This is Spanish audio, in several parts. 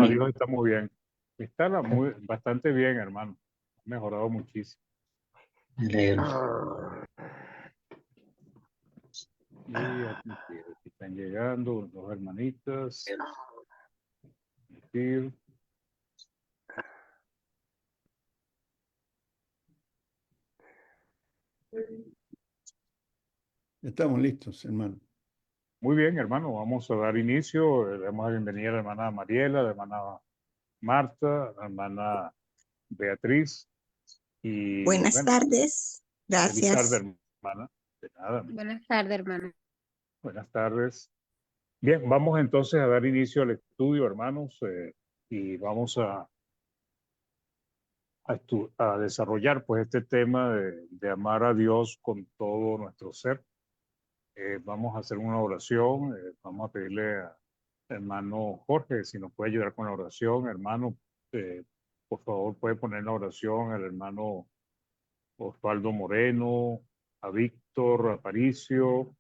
a hermanito. Dios estamos bien. Está bastante bien, hermano. Ha mejorado muchísimo. Me alegro. Y aquí están llegando dos hermanitas. Aquí. Estamos listos, hermano. Muy bien, hermano. Vamos a dar inicio. Le damos la bienvenida a la hermana Mariela, a la hermana Marta, a la hermana Beatriz. Y Buenas bueno, tardes. feliz tarde, Gracias. hermana. De nada. Buenas tardes, hermano. Buenas tardes. Bien, vamos entonces a dar inicio al estudio, hermanos, y vamos a desarrollar pues este tema de amar a Dios con todo nuestro ser. Vamos a hacer una oración, vamos a pedirle a hermano Jorge si nos puede ayudar con la oración. Hermano, por favor puede poner en la oración al hermano Osvaldo Moreno, a Víctor Aparicio,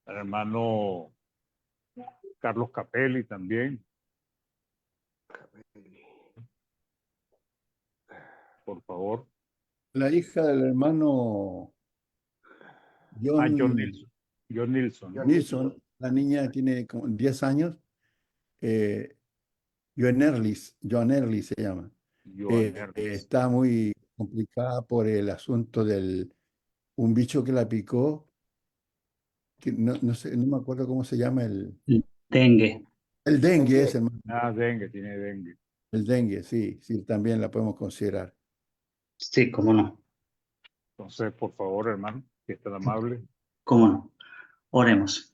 al hermano Carlos Capelli también, por favor. La hija del hermano John John Nilsson. John Nilsson. Nilsson, la niña tiene como 10 años. Joan Erlis se llama. Joan Ernest. Está muy complicada por el asunto un bicho que la picó, que no sé, no me acuerdo cómo se llama Dengue. el dengue, es hermano. Dengue, tiene dengue. El dengue, sí, también la podemos considerar. Sí, cómo no. Entonces, por favor, hermano, que es tan amable. Cómo no. Oremos.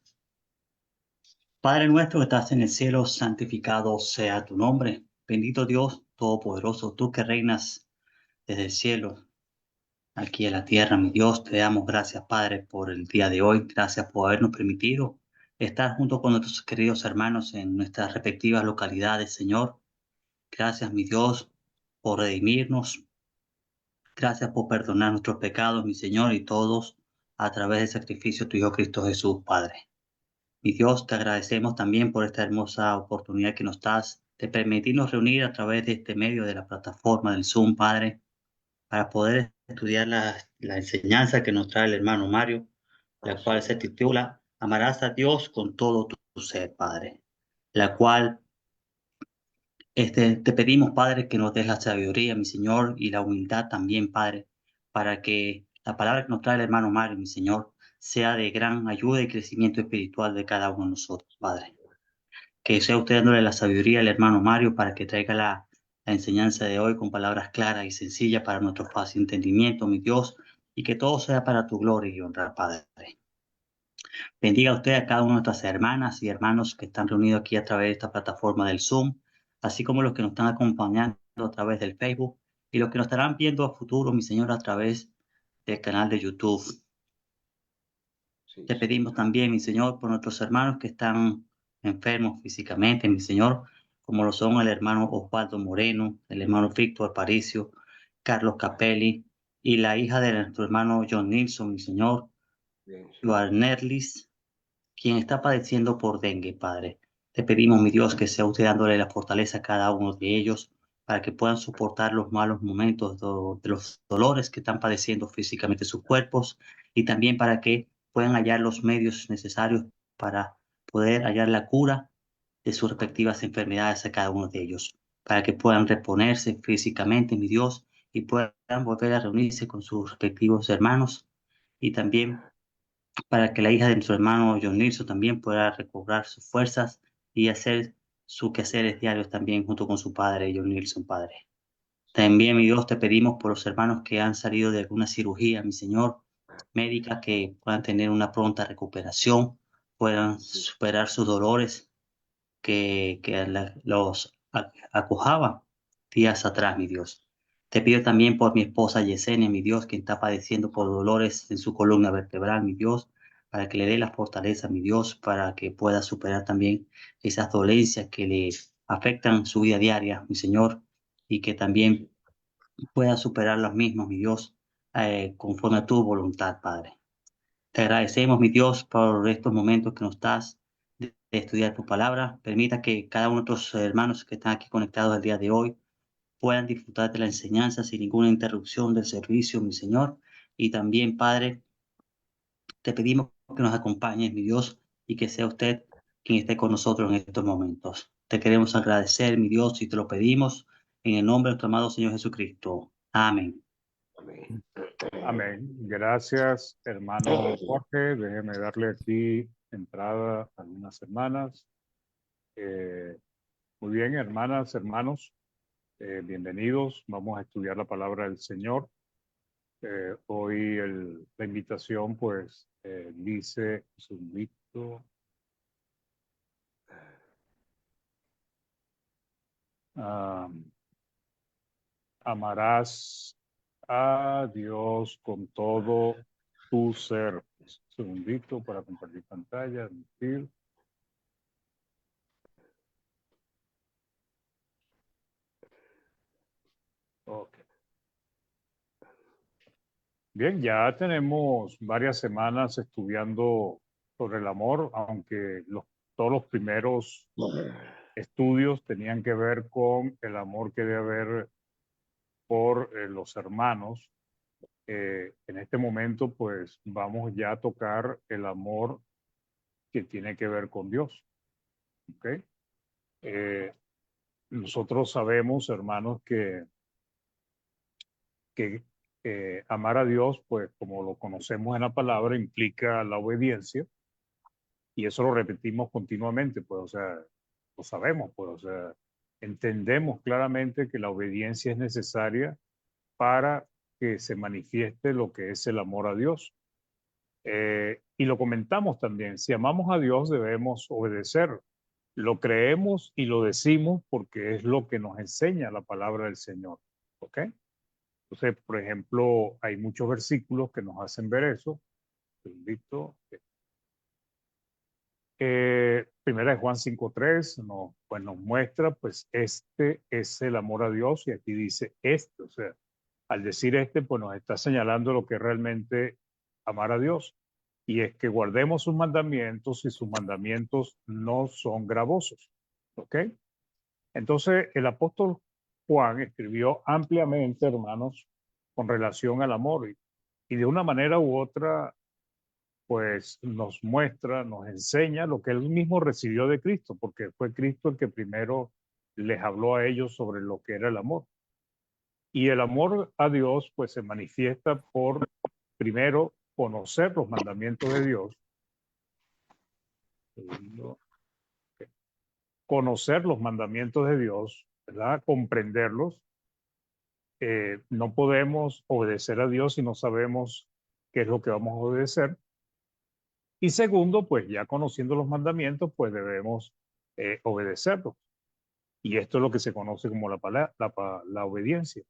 Padre nuestro que estás en el cielo, santificado sea tu nombre. Bendito Dios Todopoderoso, tú que reinas desde el cielo, aquí en la tierra, mi Dios, te damos gracias, Padre, por el día de hoy. Gracias por habernos permitido estar junto con nuestros queridos hermanos en nuestras respectivas localidades, Señor. Gracias, mi Dios, por redimirnos. Gracias por perdonar nuestros pecados, mi Señor, y todos a través del sacrificio de tu Hijo Cristo Jesús, Padre. Mi Dios, te agradecemos también por esta hermosa oportunidad que nos das de permitirnos reunir a través de este medio de la plataforma del Zoom, Padre, para poder estudiar la enseñanza que nos trae el hermano Mario, la cual se titula Amarás a Dios con todo tu ser, Padre, la cual te pedimos, Padre, que nos des la sabiduría, mi Señor, y la humildad también, Padre, para que la palabra que nos trae el hermano Mario, mi Señor, sea de gran ayuda y crecimiento espiritual de cada uno de nosotros, Padre. Que sea usted dándole la sabiduría al hermano Mario para que traiga la enseñanza de hoy con palabras claras y sencillas para nuestro fácil entendimiento, mi Dios, y que todo sea para tu gloria y honra, Padre. Bendiga usted a cada una de nuestras hermanas y hermanos que están reunidos aquí a través de esta plataforma del Zoom, así como los que nos están acompañando a través del Facebook y los que nos estarán viendo a futuro, mi Señor, a través del canal de YouTube. Te pedimos también, mi Señor, por nuestros hermanos que están enfermos físicamente, mi Señor, como lo son el hermano Osvaldo Moreno, el hermano Víctor Aparicio, Carlos Capelli y la hija de nuestro hermano John Nilsson, mi Señor, Joan Erlis, quien está padeciendo por dengue, Padre. Te pedimos, mi Dios, que sea usted dándole la fortaleza a cada uno de ellos para que puedan soportar los malos momentos de los dolores que están padeciendo físicamente sus cuerpos y también para que puedan hallar los medios necesarios para poder hallar la cura de sus respectivas enfermedades a cada uno de ellos, para que puedan reponerse físicamente, mi Dios, y puedan volver a reunirse con sus respectivos hermanos y también para que la hija de nuestro hermano John Nilsson también pueda recobrar sus fuerzas y hacer sus quehaceres diarios también junto con su padre, John Nilsson, Padre. También, mi Dios, te pedimos por los hermanos que han salido de alguna cirugía, mi Señor, médica, que puedan tener una pronta recuperación, puedan superar sus dolores que los acojaba días atrás, mi Dios. Te pido también por mi esposa Yesenia, mi Dios, quien está padeciendo por dolores en su columna vertebral, mi Dios, para que le dé la fortaleza, mi Dios, para que pueda superar también esas dolencias que le afectan su vida diaria, mi Señor, y que también pueda superar las mismas, mi Dios, conforme a tu voluntad, Padre. Te agradecemos, mi Dios, por estos momentos que nos das estudiar tu palabra. Permita que cada uno de nuestros hermanos que están aquí conectados el día de hoy puedan disfrutar de la enseñanza sin ninguna interrupción del servicio, mi Señor. Y también, Padre, te pedimos que nos acompañes, mi Dios, y que sea usted quien esté con nosotros en estos momentos. Te queremos agradecer, mi Dios, y te lo pedimos en el nombre de nuestro amado Señor Jesucristo. Amén. Amén. Gracias, hermano Jorge. Déjeme darle aquí entrada a algunas hermanas. Muy bien, hermanas, hermanos, bienvenidos. Vamos a estudiar la palabra del Señor. Hoy la invitación, pues, dice, subdito, amarás a Dios con todo tu ser. Un segundito para compartir pantalla. Admitir. Ok. Bien, ya tenemos varias semanas estudiando sobre el amor, aunque todos los primeros estudios tenían que ver con el amor que debe haber por los hermanos. En este momento, pues vamos ya a tocar el amor que tiene que ver con Dios. ¿Ok? Nosotros sabemos, hermanos, que amar a Dios, pues como lo conocemos en la palabra, implica la obediencia. Y eso lo repetimos continuamente, pues, o sea, lo sabemos, pues, o sea, entendemos claramente que la obediencia es necesaria para que se manifieste lo que es el amor a Dios. Y lo comentamos también, si amamos a Dios debemos obedecer. Lo creemos y lo decimos porque es lo que nos enseña la palabra del Señor. ¿Ok? Entonces, por ejemplo, hay muchos versículos que nos hacen ver eso. Bendito. Primera de Juan 5:3 pues nos muestra, pues este es el amor a Dios y aquí dice este, o sea, al decir este, pues nos está señalando lo que es realmente amar a Dios y es que guardemos sus mandamientos y sus mandamientos no son gravosos, ¿ok? Entonces el apóstol Juan escribió ampliamente, hermanos, con relación al amor y de una manera u otra pues nos muestra, nos enseña lo que él mismo recibió de Cristo, porque fue Cristo el que primero les habló a ellos sobre lo que era el amor. Y el amor a Dios, pues se manifiesta por, primero, conocer los mandamientos de Dios. Segundo, conocer los mandamientos de Dios, ¿verdad? Comprenderlos. No podemos obedecer a Dios si no sabemos qué es lo que vamos a obedecer. Y segundo, pues ya conociendo los mandamientos, pues debemos obedecerlos. Y esto es lo que se conoce como la obediencia.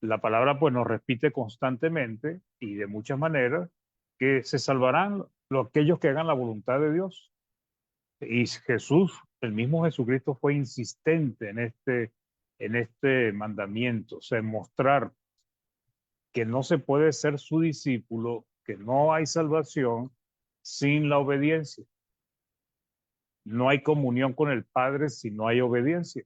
La palabra pues nos repite constantemente y de muchas maneras que se salvarán aquellos que hagan la voluntad de Dios. Y Jesús, el mismo Jesucristo fue insistente en este mandamiento, o sea, en mostrar que no se puede ser su discípulo, que no hay salvación sin la obediencia. No hay comunión con el Padre si no hay obediencia.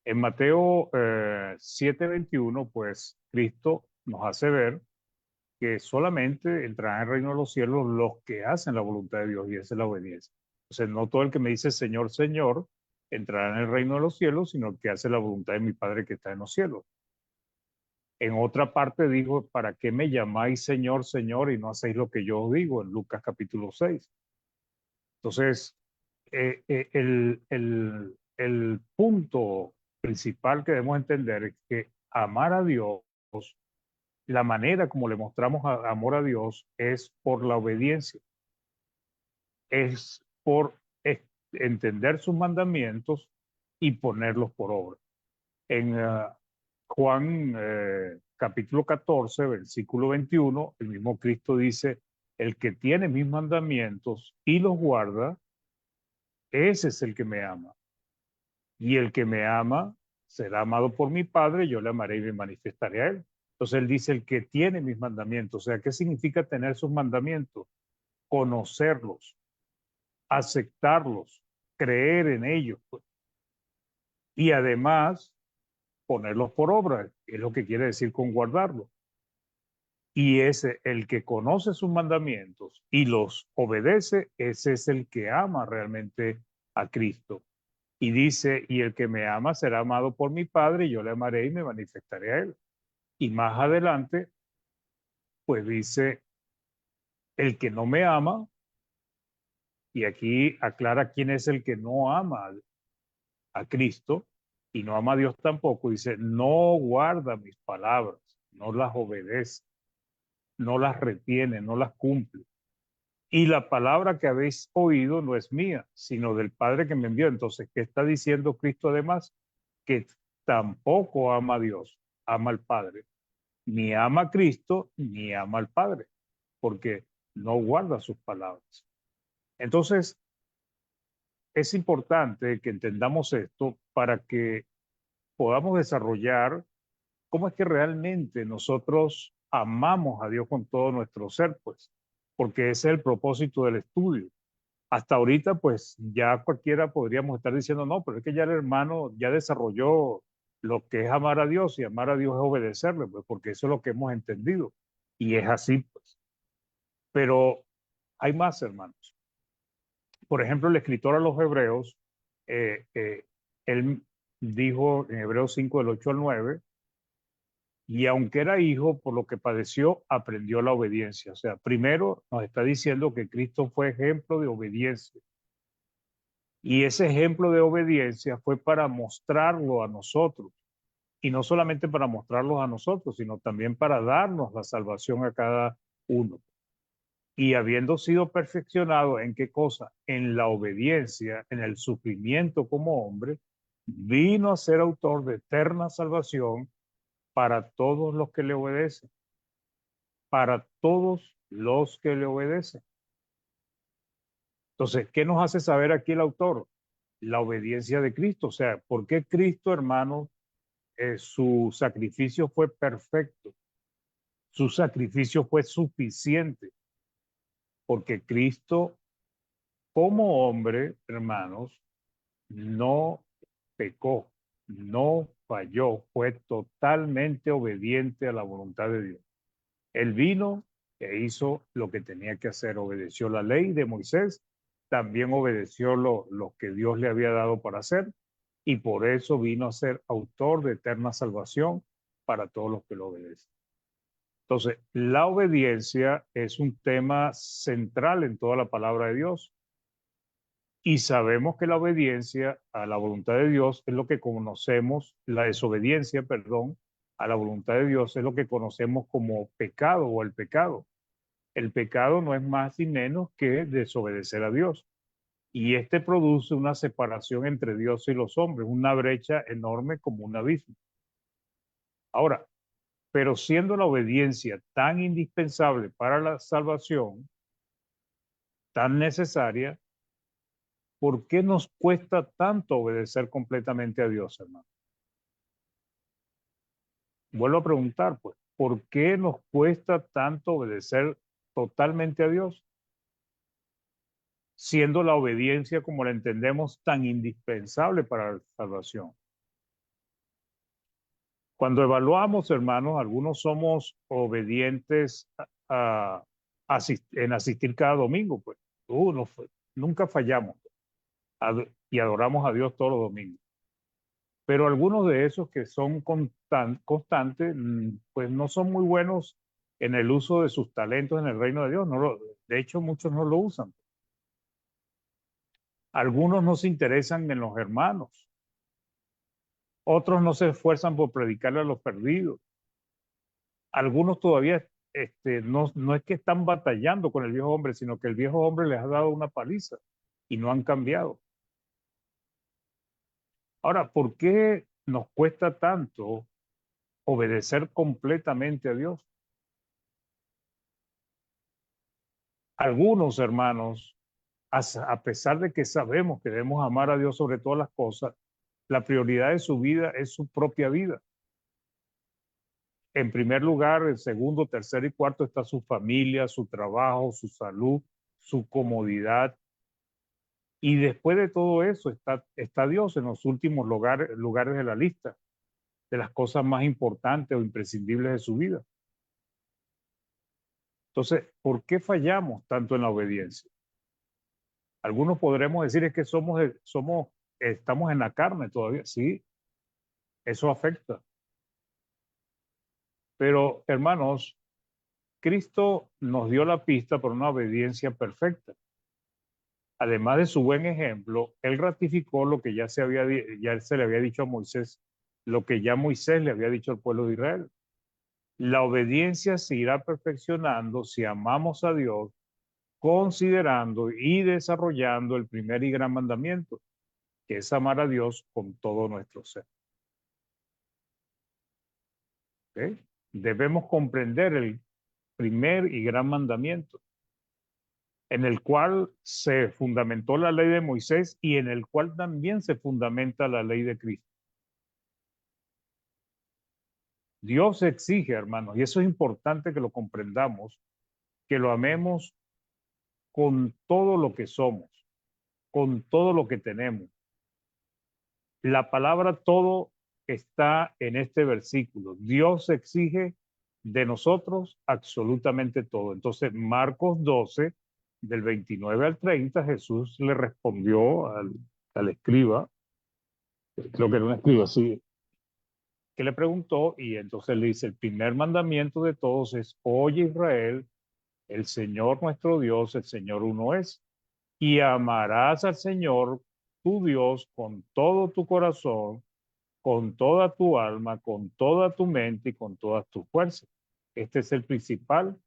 En Mateo 7:21, pues Cristo nos hace ver que solamente entrarán en el reino de los cielos los que hacen la voluntad de Dios y esa es la obediencia. Entonces, no todo el que me dice Señor, Señor, entrará en el reino de los cielos, sino el que hace la voluntad de mi Padre que está en los cielos. En otra parte dijo, ¿para qué me llamáis Señor, Señor y no hacéis lo que yo os digo? En Lucas capítulo 6. Entonces, el punto principal que debemos entender es que amar a Dios, la manera como le mostramos amor a Dios es por la obediencia, es por entender sus mandamientos y ponerlos por obra. En Juan capítulo 14, versículo 21, el mismo Cristo dice, el que tiene mis mandamientos y los guarda, ese es el que me ama. Y el que me ama será amado por mi Padre, yo le amaré y me manifestaré a él. Entonces él dice el que tiene mis mandamientos. O sea, ¿qué significa tener sus mandamientos? Conocerlos. aceptarlos, creer en ellos, pues. Y además ponerlos por obra, es lo que quiere decir con guardarlos. Y ese, el que conoce sus mandamientos y los obedece, ese es el que ama realmente a Cristo. Y dice, y el que me ama será amado por mi Padre, y yo le amaré y me manifestaré a él. Y más adelante, pues dice, el que no me ama, y aquí aclara quién es el que no ama a Cristo y no ama a Dios tampoco, dice, no guarda mis palabras, no las obedece, no las retiene, no las cumple. Y la palabra que habéis oído no es mía, sino del Padre que me envió. Entonces, ¿qué está diciendo Cristo además? Que tampoco ama a Dios, ama al Padre. Ni ama a Cristo, ni ama al Padre, porque no guarda sus palabras. Entonces, es importante que entendamos esto para que podamos desarrollar cómo es que realmente nosotros amamos a Dios con todo nuestro ser, pues, porque ese es el propósito del estudio. Hasta ahorita, pues, ya cualquiera podríamos estar diciendo, no, pero es que ya el hermano ya desarrolló lo que es amar a Dios, y amar a Dios es obedecerle, pues, porque eso es lo que hemos entendido. Y es así, pues. Pero hay más, hermanos. Por ejemplo, el escritor a los Hebreos, eh, eh, él dijo en Hebreos 5, del 8 al 9, y aunque era hijo, por lo que padeció, aprendió la obediencia. O sea, primero nos está diciendo que Cristo fue ejemplo de obediencia. Y ese ejemplo de obediencia fue para mostrarlo a nosotros. Y no solamente para mostrarlo a nosotros, sino también para darnos la salvación a cada uno. Y habiendo sido perfeccionado en qué cosa? En la obediencia, en el sufrimiento como hombre, vino a ser autor de eterna salvación para todos los que le obedecen. Para todos los que le obedecen. Entonces, ¿qué nos hace saber aquí el autor? La obediencia de Cristo. O sea, ¿por qué Cristo, hermano, su sacrificio fue perfecto? Su sacrificio fue suficiente. Porque Cristo, como hombre, hermanos, no pecó, no falló, fue totalmente obediente a la voluntad de Dios. Él vino e hizo lo que tenía que hacer, obedeció la ley de Moisés, también obedeció lo que Dios le había dado para hacer, y por eso vino a ser autor de eterna salvación para todos los que lo obedecen. Entonces, la obediencia es un tema central en toda la palabra de Dios. Y sabemos que la obediencia a la voluntad de Dios es lo que conocemos, la desobediencia, perdón, a la voluntad de Dios es lo que conocemos como pecado o el pecado. El pecado no es más ni menos que desobedecer a Dios. Y este produce una separación entre Dios y los hombres, una brecha enorme como un abismo. Ahora, pero siendo la obediencia tan indispensable para la salvación, tan necesaria, ¿por qué nos cuesta tanto obedecer completamente a Dios, hermano? Vuelvo a preguntar, pues, ¿por qué nos cuesta tanto obedecer totalmente a Dios? Siendo la obediencia, como la entendemos, tan indispensable para la salvación. Cuando evaluamos, hermanos, algunos somos obedientes en asistir cada domingo, pues. Nunca fallamos y adoramos a Dios todos los domingos. Pero algunos de esos que son constantes, pues no son muy buenos en el uso de sus talentos en el reino de Dios. De hecho, muchos no lo usan. Algunos no se interesan en los hermanos. Otros no se esfuerzan por predicarle a los perdidos. Algunos todavía no es que están batallando con el viejo hombre, sino que el viejo hombre les ha dado una paliza y no han cambiado. Ahora, ¿por qué nos cuesta tanto obedecer completamente a Dios? Algunos hermanos, a pesar de que sabemos que debemos amar a Dios sobre todas las cosas, la prioridad de su vida es su propia vida. En primer lugar, en segundo, tercero y cuarto está su familia, su trabajo, su salud, su comodidad. Y después de todo eso está Dios en los últimos lugares de la lista, de las cosas más importantes o imprescindibles de su vida. Entonces, ¿por qué fallamos tanto en la obediencia? Algunos podremos decir es que estamos en la carne todavía. Sí, eso afecta. Pero, hermanos, Cristo nos dio la pista por una obediencia perfecta. Además de su buen ejemplo, él ratificó lo que ya se le había dicho a Moisés, lo que ya Moisés le había dicho al pueblo de Israel. La obediencia se irá perfeccionando si amamos a Dios, considerando y desarrollando el primer y gran mandamiento, que es amar a Dios con todo nuestro ser. ¿Okay? Debemos comprender el primer y gran mandamiento, en el cual se fundamentó la ley de Moisés y en el cual también se fundamenta la ley de Cristo. Dios exige, hermanos, y eso es importante que lo comprendamos, que lo amemos con todo lo que somos, con todo lo que tenemos. La palabra todo está en este versículo. Dios exige de nosotros absolutamente todo. Entonces, Marcos 12, del 29 al 30, Jesús le respondió al escriba, creo que era un escriba, sí, que le preguntó, y entonces le dice, el primer mandamiento de todos es, oye Israel, el Señor nuestro Dios, el Señor uno es, y amarás al Señor tu Dios con todo tu corazón, con toda tu alma, con toda tu mente y con todas tus fuerzas. Este es el principal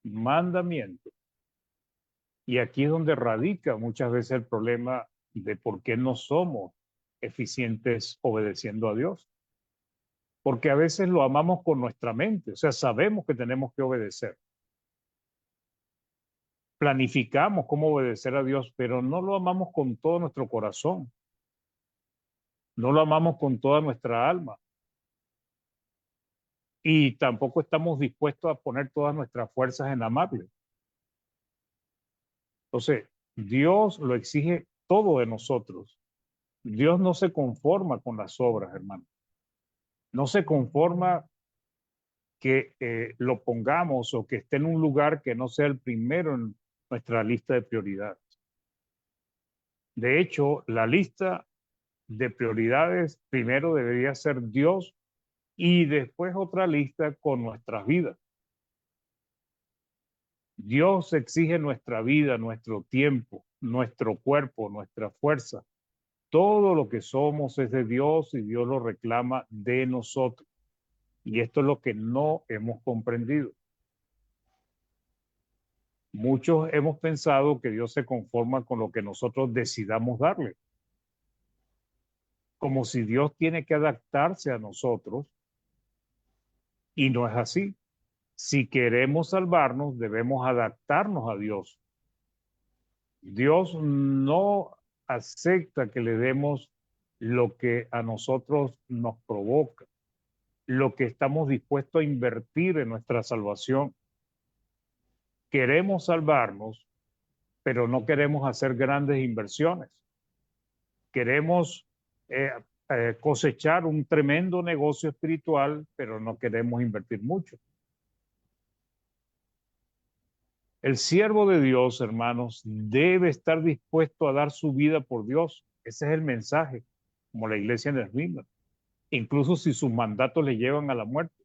mandamiento. Y aquí es donde radica muchas veces el problema de por qué no somos eficientes obedeciendo a Dios. Porque a veces lo amamos con nuestra mente, o sea, sabemos que tenemos que obedecer. Planificamos cómo obedecer a Dios, pero no lo amamos con todo nuestro corazón. No lo amamos con toda nuestra alma. Y tampoco estamos dispuestos a poner todas nuestras fuerzas en amarle. Entonces, Dios lo exige todo de nosotros. Dios no se conforma con las obras, hermano. No se conforma que lo pongamos o que esté en un lugar que no sea el primero en nuestra lista de prioridades. De hecho, la lista de prioridades primero debería ser Dios y después otra lista con nuestras vidas. Dios exige nuestra vida, nuestro tiempo, nuestro cuerpo, nuestra fuerza. Todo lo que somos es de Dios y Dios lo reclama de nosotros. Y esto es lo que no hemos comprendido. Muchos hemos pensado que Dios se conforma con lo que nosotros decidamos darle. Como si Dios tiene que adaptarse a nosotros. Y no es así. Si queremos salvarnos, debemos adaptarnos a Dios. Dios no acepta que le demos lo que a nosotros nos provoca, lo que estamos dispuestos a invertir en nuestra salvación. Queremos salvarnos, pero no queremos hacer grandes inversiones. Queremos cosechar un tremendo negocio espiritual, pero no queremos invertir mucho. El siervo de Dios, hermanos, debe estar dispuesto a dar su vida por Dios. Ese es el mensaje, como la iglesia en Esmirna. Incluso si sus mandatos le llevan a la muerte.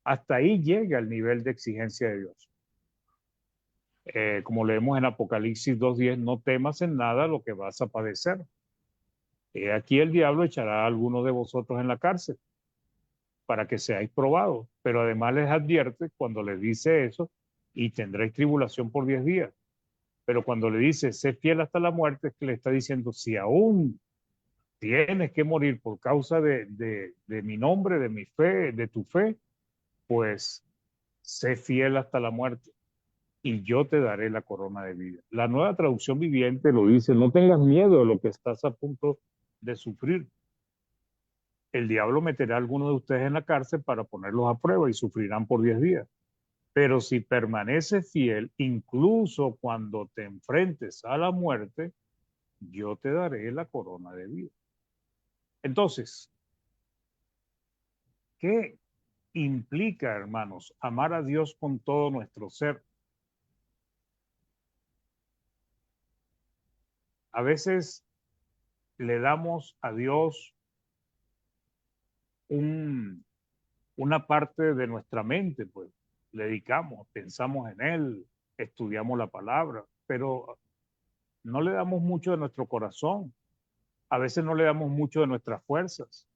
Hasta ahí llega el nivel de exigencia de Dios. Como leemos en Apocalipsis 2:10, no temas en nada lo que vas a padecer. Aquí el diablo echará a algunos de vosotros en la cárcel para que seáis probados. Pero además les advierte cuando les dice eso, y tendréis tribulación por 10 días. Pero cuando le dice, sé fiel hasta la muerte, es que le está diciendo, si aún tienes que morir por causa de mi nombre, de mi fe, de tu fe, pues sé fiel hasta la muerte y yo te daré la corona de vida. La Nueva Traducción Viviente lo dice, no tengas miedo de lo que estás a punto de sufrir. El diablo meterá a algunos de ustedes en la cárcel para ponerlos a prueba y sufrirán por 10 días. Pero si permaneces fiel, incluso cuando te enfrentes a la muerte, yo te daré la corona de vida. Entonces, ¿qué implica, hermanos, amar a Dios con todo nuestro ser? A veces le damos a Dios una parte de nuestra mente, pues le dedicamos, pensamos en Él, estudiamos la palabra, pero no le damos mucho de nuestro corazón. A veces no le damos mucho de nuestras fuerzas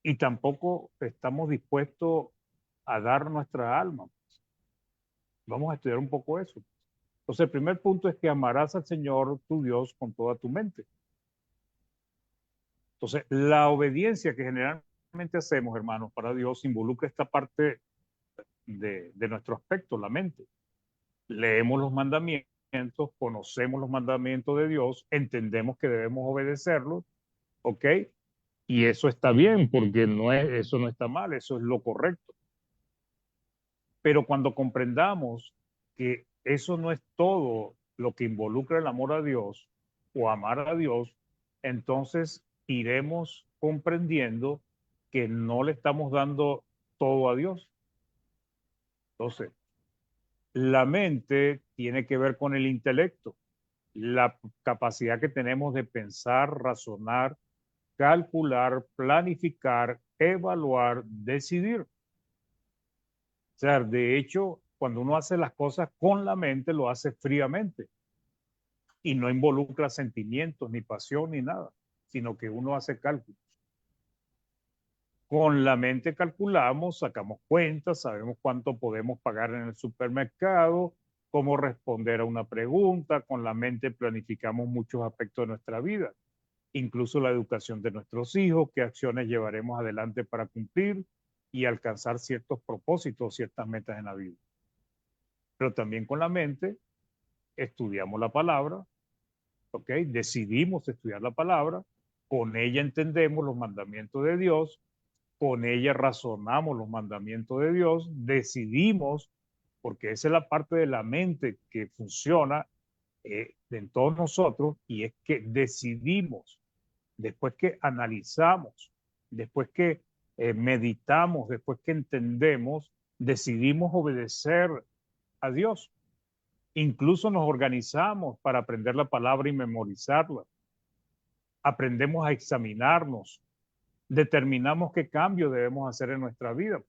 y tampoco estamos dispuestos a dar nuestra alma. Vamos a estudiar un poco eso. Entonces, el primer punto es que amarás al Señor tu Dios con toda tu mente. Entonces, la obediencia que generalmente hacemos, hermanos, para Dios involucra esta parte de nuestro aspecto, la mente. Leemos los mandamientos, conocemos los mandamientos de Dios, entendemos que debemos obedecerlos, ¿ok? Y eso está bien, porque eso no está mal, eso es lo correcto. Pero cuando comprendamos que eso no es todo lo que involucra el amor a Dios o amar a Dios, entonces iremos comprendiendo que no le estamos dando todo a Dios. Entonces, la mente tiene que ver con el intelecto, la capacidad que tenemos de pensar, razonar, calcular, planificar, evaluar, decidir. O sea, de hecho, cuando uno hace las cosas con la mente, lo hace fríamente y no involucra sentimientos, ni pasión, ni nada, sino que uno hace cálculos. Con la mente calculamos, sacamos cuentas, sabemos cuánto podemos pagar en el supermercado, cómo responder a una pregunta. Con la mente planificamos muchos aspectos de nuestra vida, incluso la educación de nuestros hijos, qué acciones llevaremos adelante para cumplir y alcanzar ciertos propósitos, ciertas metas en la vida. Pero también con la mente estudiamos la palabra, ¿ok? Decidimos estudiar la palabra, con ella entendemos los mandamientos de Dios, con ella razonamos los mandamientos de Dios, decidimos, porque esa es la parte de la mente que funciona en todos nosotros, y es que decidimos, después que analizamos, después que meditamos, después que entendemos, decidimos obedecer a Dios. Incluso nos organizamos para aprender la palabra y memorizarla. Aprendemos a examinarnos, determinamos qué cambio debemos hacer en nuestra vida.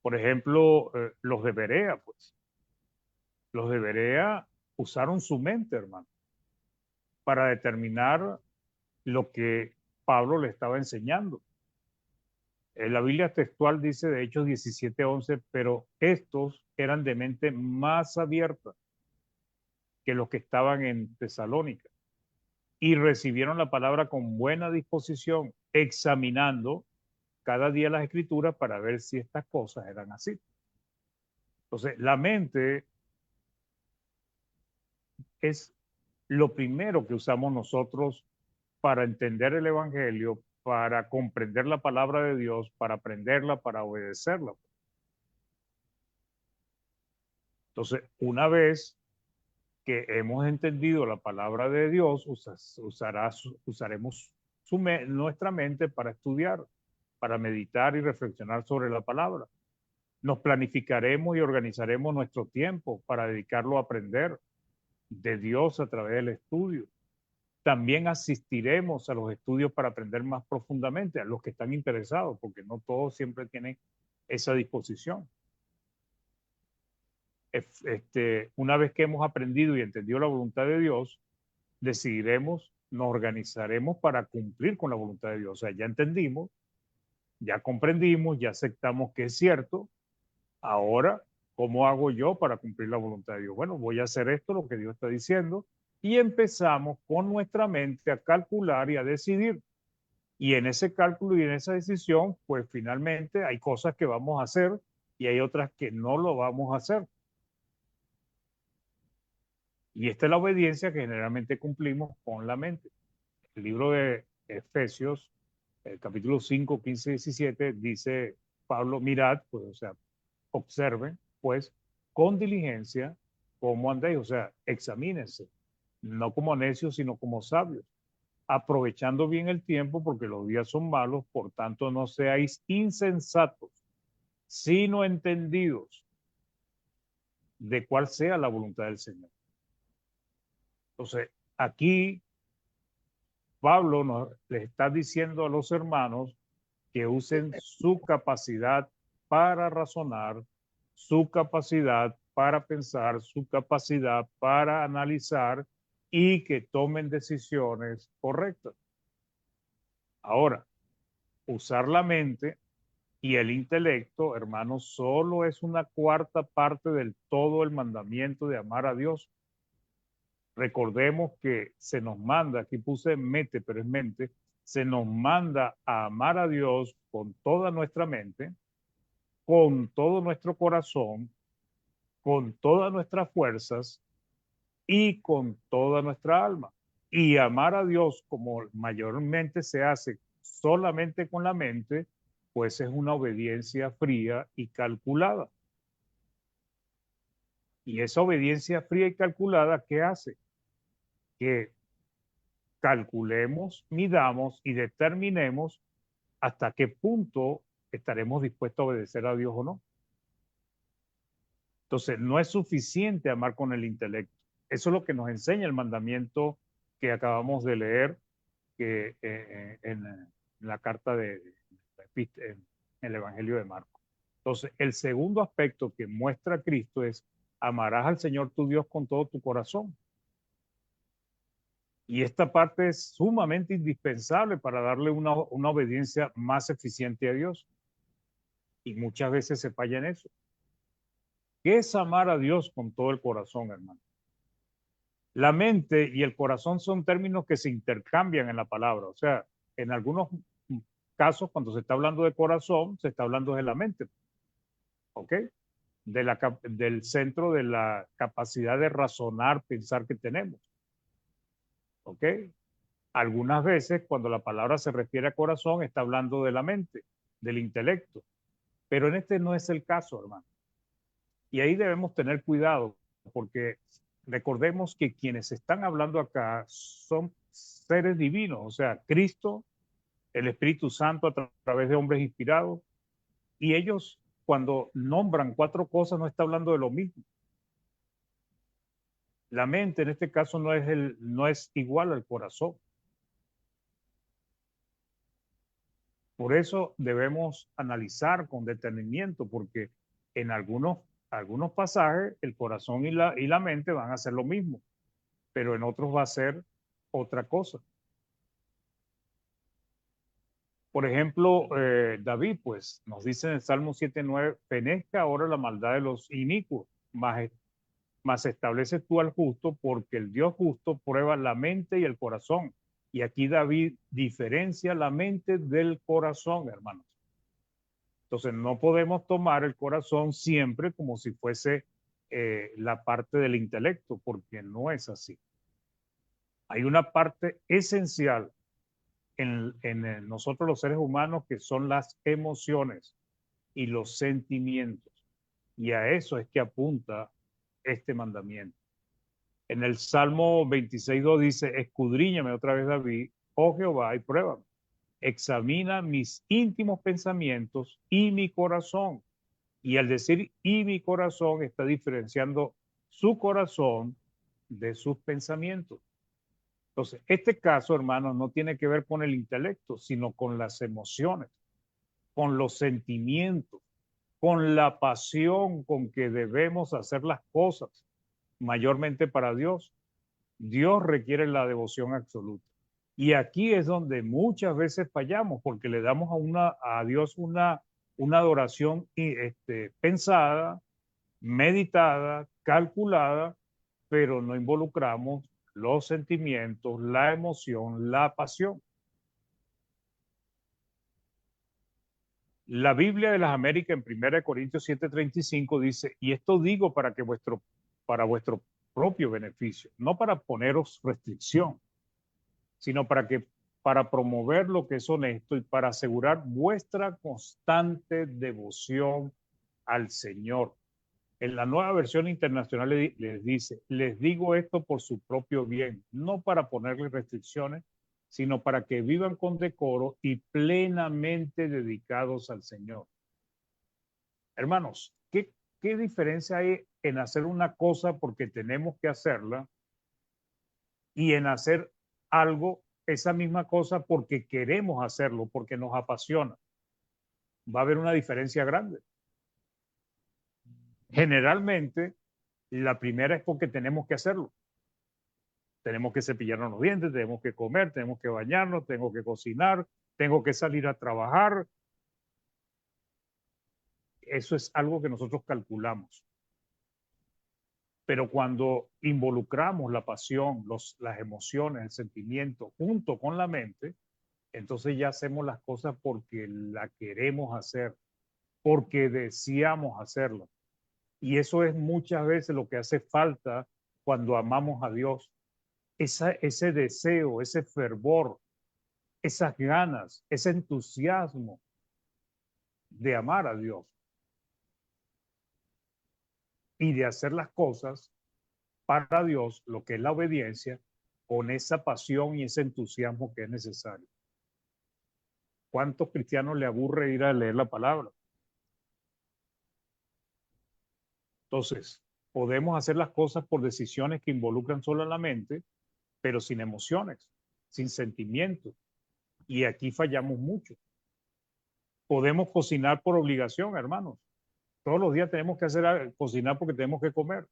Por ejemplo, los de Berea, pues. Los de Berea usaron su mente, hermano, para determinar lo que Pablo le estaba enseñando. La Biblia textual dice de Hechos 17:11, pero estos eran de mente más abierta que los que estaban en Tesalónica y recibieron la palabra con buena disposición, examinando cada día las escrituras para ver si estas cosas eran así. Entonces, la mente es lo primero que usamos nosotros para entender el Evangelio, para comprender la palabra de Dios, para aprenderla, para obedecerla. Entonces, una vez que hemos entendido la palabra de Dios, usaremos nuestra mente para estudiar, para meditar y reflexionar sobre la palabra. Nos planificaremos y organizaremos nuestro tiempo para dedicarlo a aprender de Dios a través del estudio. También asistiremos a los estudios para aprender más profundamente, a los que están interesados, porque no todos siempre tienen esa disposición. Una vez que hemos aprendido y entendido la voluntad de Dios, decidiremos, nos organizaremos para cumplir con la voluntad de Dios. O sea, ya entendimos, ya comprendimos, ya aceptamos que es cierto. Ahora, ¿cómo hago yo para cumplir la voluntad de Dios? Bueno, voy a hacer esto, lo que Dios está diciendo, y empezamos con nuestra mente a calcular y a decidir. Y en ese cálculo y en esa decisión, pues finalmente hay cosas que vamos a hacer y hay otras que no lo vamos a hacer. Y esta es la obediencia que generalmente cumplimos con la mente. El libro de Efesios, el capítulo 5, 15, 17, dice Pablo, mirad, pues, o sea, observen, pues, con diligencia cómo andéis, o sea, examínense, no como necios, sino como sabios, aprovechando bien el tiempo porque los días son malos, por tanto no seáis insensatos, sino entendidos de cuál sea la voluntad del Señor. Entonces, aquí Pablo les está diciendo a los hermanos que usen su capacidad para razonar, su capacidad para pensar, su capacidad para analizar y que tomen decisiones correctas. Ahora, usar la mente y el intelecto, hermanos, solo es una cuarta parte del todo el mandamiento de amar a Dios. Recordemos que se nos manda, aquí puse mente, pero es mente, se nos manda a amar a Dios con toda nuestra mente, con todo nuestro corazón, con todas nuestras fuerzas y con toda nuestra alma. Y amar a Dios como mayormente se hace solamente con la mente, pues es una obediencia fría y calculada. Y esa obediencia fría y calculada, ¿qué hace? Que calculemos, midamos y determinemos hasta qué punto estaremos dispuestos a obedecer a Dios o no. Entonces, no es suficiente amar con el intelecto. Eso es lo que nos enseña el mandamiento que acabamos de leer que, en la carta en el Evangelio de Marcos. Entonces, el segundo aspecto que muestra Cristo es amarás al Señor tu Dios con todo tu corazón. Y esta parte es sumamente indispensable para darle una obediencia más eficiente a Dios. Y muchas veces se falla en eso. ¿Qué es amar a Dios con todo el corazón, hermano? La mente y el corazón son términos que se intercambian en la palabra. O sea, en algunos casos, cuando se está hablando de corazón, se está hablando de la mente. ¿Ok? Del centro de la capacidad de razonar, pensar que tenemos. ¿Ok? Algunas veces, cuando la palabra se refiere a corazón, está hablando de la mente, del intelecto. Pero en este no es el caso, hermano. Y ahí debemos tener cuidado, porque recordemos que quienes están hablando acá son seres divinos, o sea, Cristo, el Espíritu Santo a través de hombres inspirados, y ellos cuando nombran cuatro cosas no está hablando de lo mismo. La mente en este caso no es igual al corazón. Por eso debemos analizar con detenimiento, porque en algunos pasajes el corazón y la mente van a ser lo mismo, pero en otros va a ser otra cosa. Por ejemplo, David, pues, nos dice en el Salmo 7:9, fenezca ahora la maldad de los inicuos, mas establece tú al justo, porque el Dios justo prueba la mente y el corazón. Y aquí David diferencia la mente del corazón, hermanos. Entonces, no podemos tomar el corazón siempre como si fuese la parte del intelecto, porque no es así. Hay una parte esencial en nosotros los seres humanos que son las emociones y los sentimientos. Y a eso es que apunta este mandamiento. En el Salmo 26:2 dice, escudriñame otra vez David, oh Jehová, y pruébame. Examina mis íntimos pensamientos y mi corazón. Y al decir y mi corazón está diferenciando su corazón de sus pensamientos. Entonces, este caso, hermanos, no tiene que ver con el intelecto, sino con las emociones, con los sentimientos, con la pasión con que debemos hacer las cosas, mayormente para Dios. Dios requiere la devoción absoluta. Y aquí es donde muchas veces fallamos, porque le damos a Dios una adoración pensada, meditada, calculada, pero no involucramos los sentimientos, la emoción, la pasión. La Biblia de las Américas en 1 Corintios 7:35 dice, y esto digo para vuestro propio beneficio, no para poneros restricción, sino para promover lo que es honesto y para asegurar vuestra constante devoción al Señor. En la Nueva Versión Internacional les dice, les digo esto por su propio bien, no para ponerles restricciones, sino para que vivan con decoro y plenamente dedicados al Señor. Hermanos, ¿qué diferencia hay en hacer una cosa porque tenemos que hacerla y en hacer algo, esa misma cosa porque queremos hacerlo, porque nos apasiona? Va a haber una diferencia grande. Generalmente, la primera es porque tenemos que hacerlo. Tenemos que cepillarnos los dientes, tenemos que comer, tenemos que bañarnos, tengo que cocinar, tengo que salir a trabajar. Eso es algo que nosotros calculamos. Pero cuando involucramos la pasión, las emociones, el sentimiento junto con la mente, entonces ya hacemos las cosas porque la queremos hacer, porque deseamos hacerlo. Y eso es muchas veces lo que hace falta cuando amamos a Dios. Ese deseo, ese fervor, esas ganas, ese entusiasmo de amar a Dios y de hacer las cosas para Dios, lo que es la obediencia, con esa pasión y ese entusiasmo que es necesario. ¿Cuántos cristianos le aburre ir a leer la palabra? Entonces, podemos hacer las cosas por decisiones que involucran solo la mente, pero sin emociones, sin sentimientos. Y aquí fallamos mucho. Podemos cocinar por obligación, hermanos. Todos los días tenemos que cocinar porque tenemos que comer.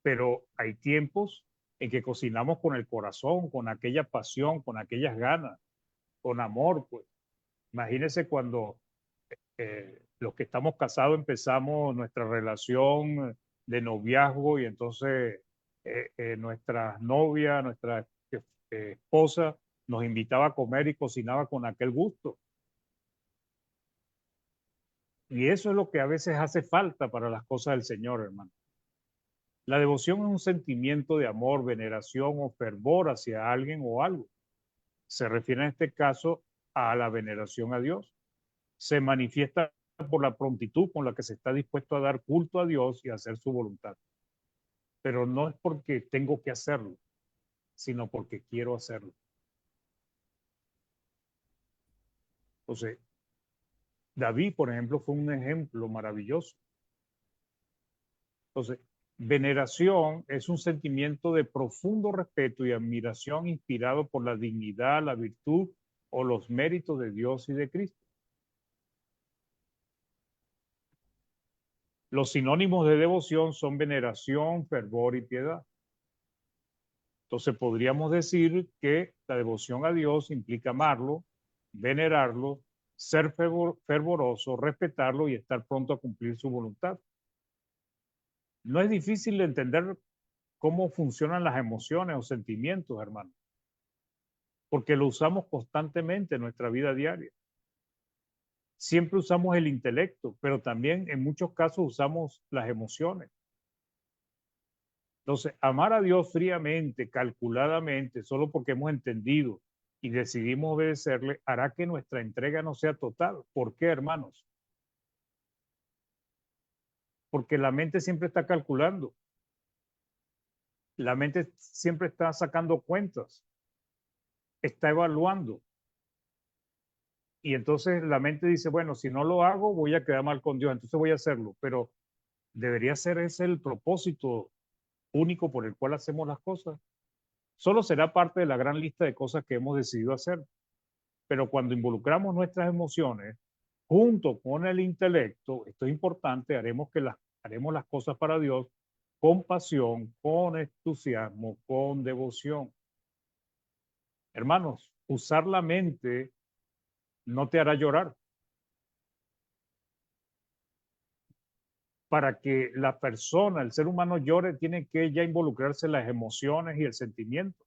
Pero hay tiempos en que cocinamos con el corazón, con aquella pasión, con aquellas ganas, con amor, pues. Imagínense cuando los que estamos casados empezamos nuestra relación de noviazgo y entonces nuestra novia, nuestra esposa nos invitaba a comer y cocinaba con aquel gusto. Y eso es lo que a veces hace falta para las cosas del Señor, hermano. La devoción es un sentimiento de amor, veneración o fervor hacia alguien o algo. Se refiere en este caso a la veneración a Dios. Se manifiesta por la prontitud con la que se está dispuesto a dar culto a Dios y a hacer su voluntad. Pero no es porque tengo que hacerlo, sino porque quiero hacerlo. Entonces, David, por ejemplo, fue un ejemplo maravilloso. Entonces, veneración es un sentimiento de profundo respeto y admiración inspirado por la dignidad, la virtud o los méritos de Dios y de Cristo. Los sinónimos de devoción son veneración, fervor y piedad. Entonces podríamos decir que la devoción a Dios implica amarlo, venerarlo, ser fervoroso, respetarlo y estar pronto a cumplir su voluntad. No es difícil de entender cómo funcionan las emociones o sentimientos, hermano, porque lo usamos constantemente en nuestra vida diaria. Siempre usamos el intelecto, pero también en muchos casos usamos las emociones. Entonces, amar a Dios fríamente, calculadamente, solo porque hemos entendido y decidimos obedecerle, hará que nuestra entrega no sea total. ¿Por qué, hermanos? Porque la mente siempre está calculando. La mente siempre está sacando cuentas, está evaluando. Y entonces la mente dice, bueno, si no lo hago, voy a quedar mal con Dios, entonces voy a hacerlo. Pero debería ser ese el propósito único por el cual hacemos las cosas. Solo será parte de la gran lista de cosas que hemos decidido hacer. Pero cuando involucramos nuestras emociones junto con el intelecto, esto es importante, haremos las cosas para Dios con pasión, con entusiasmo, con devoción. Hermanos, usar la mente no te hará llorar. Para que la persona, el ser humano llore, tiene que ya involucrarse en las emociones y el sentimiento.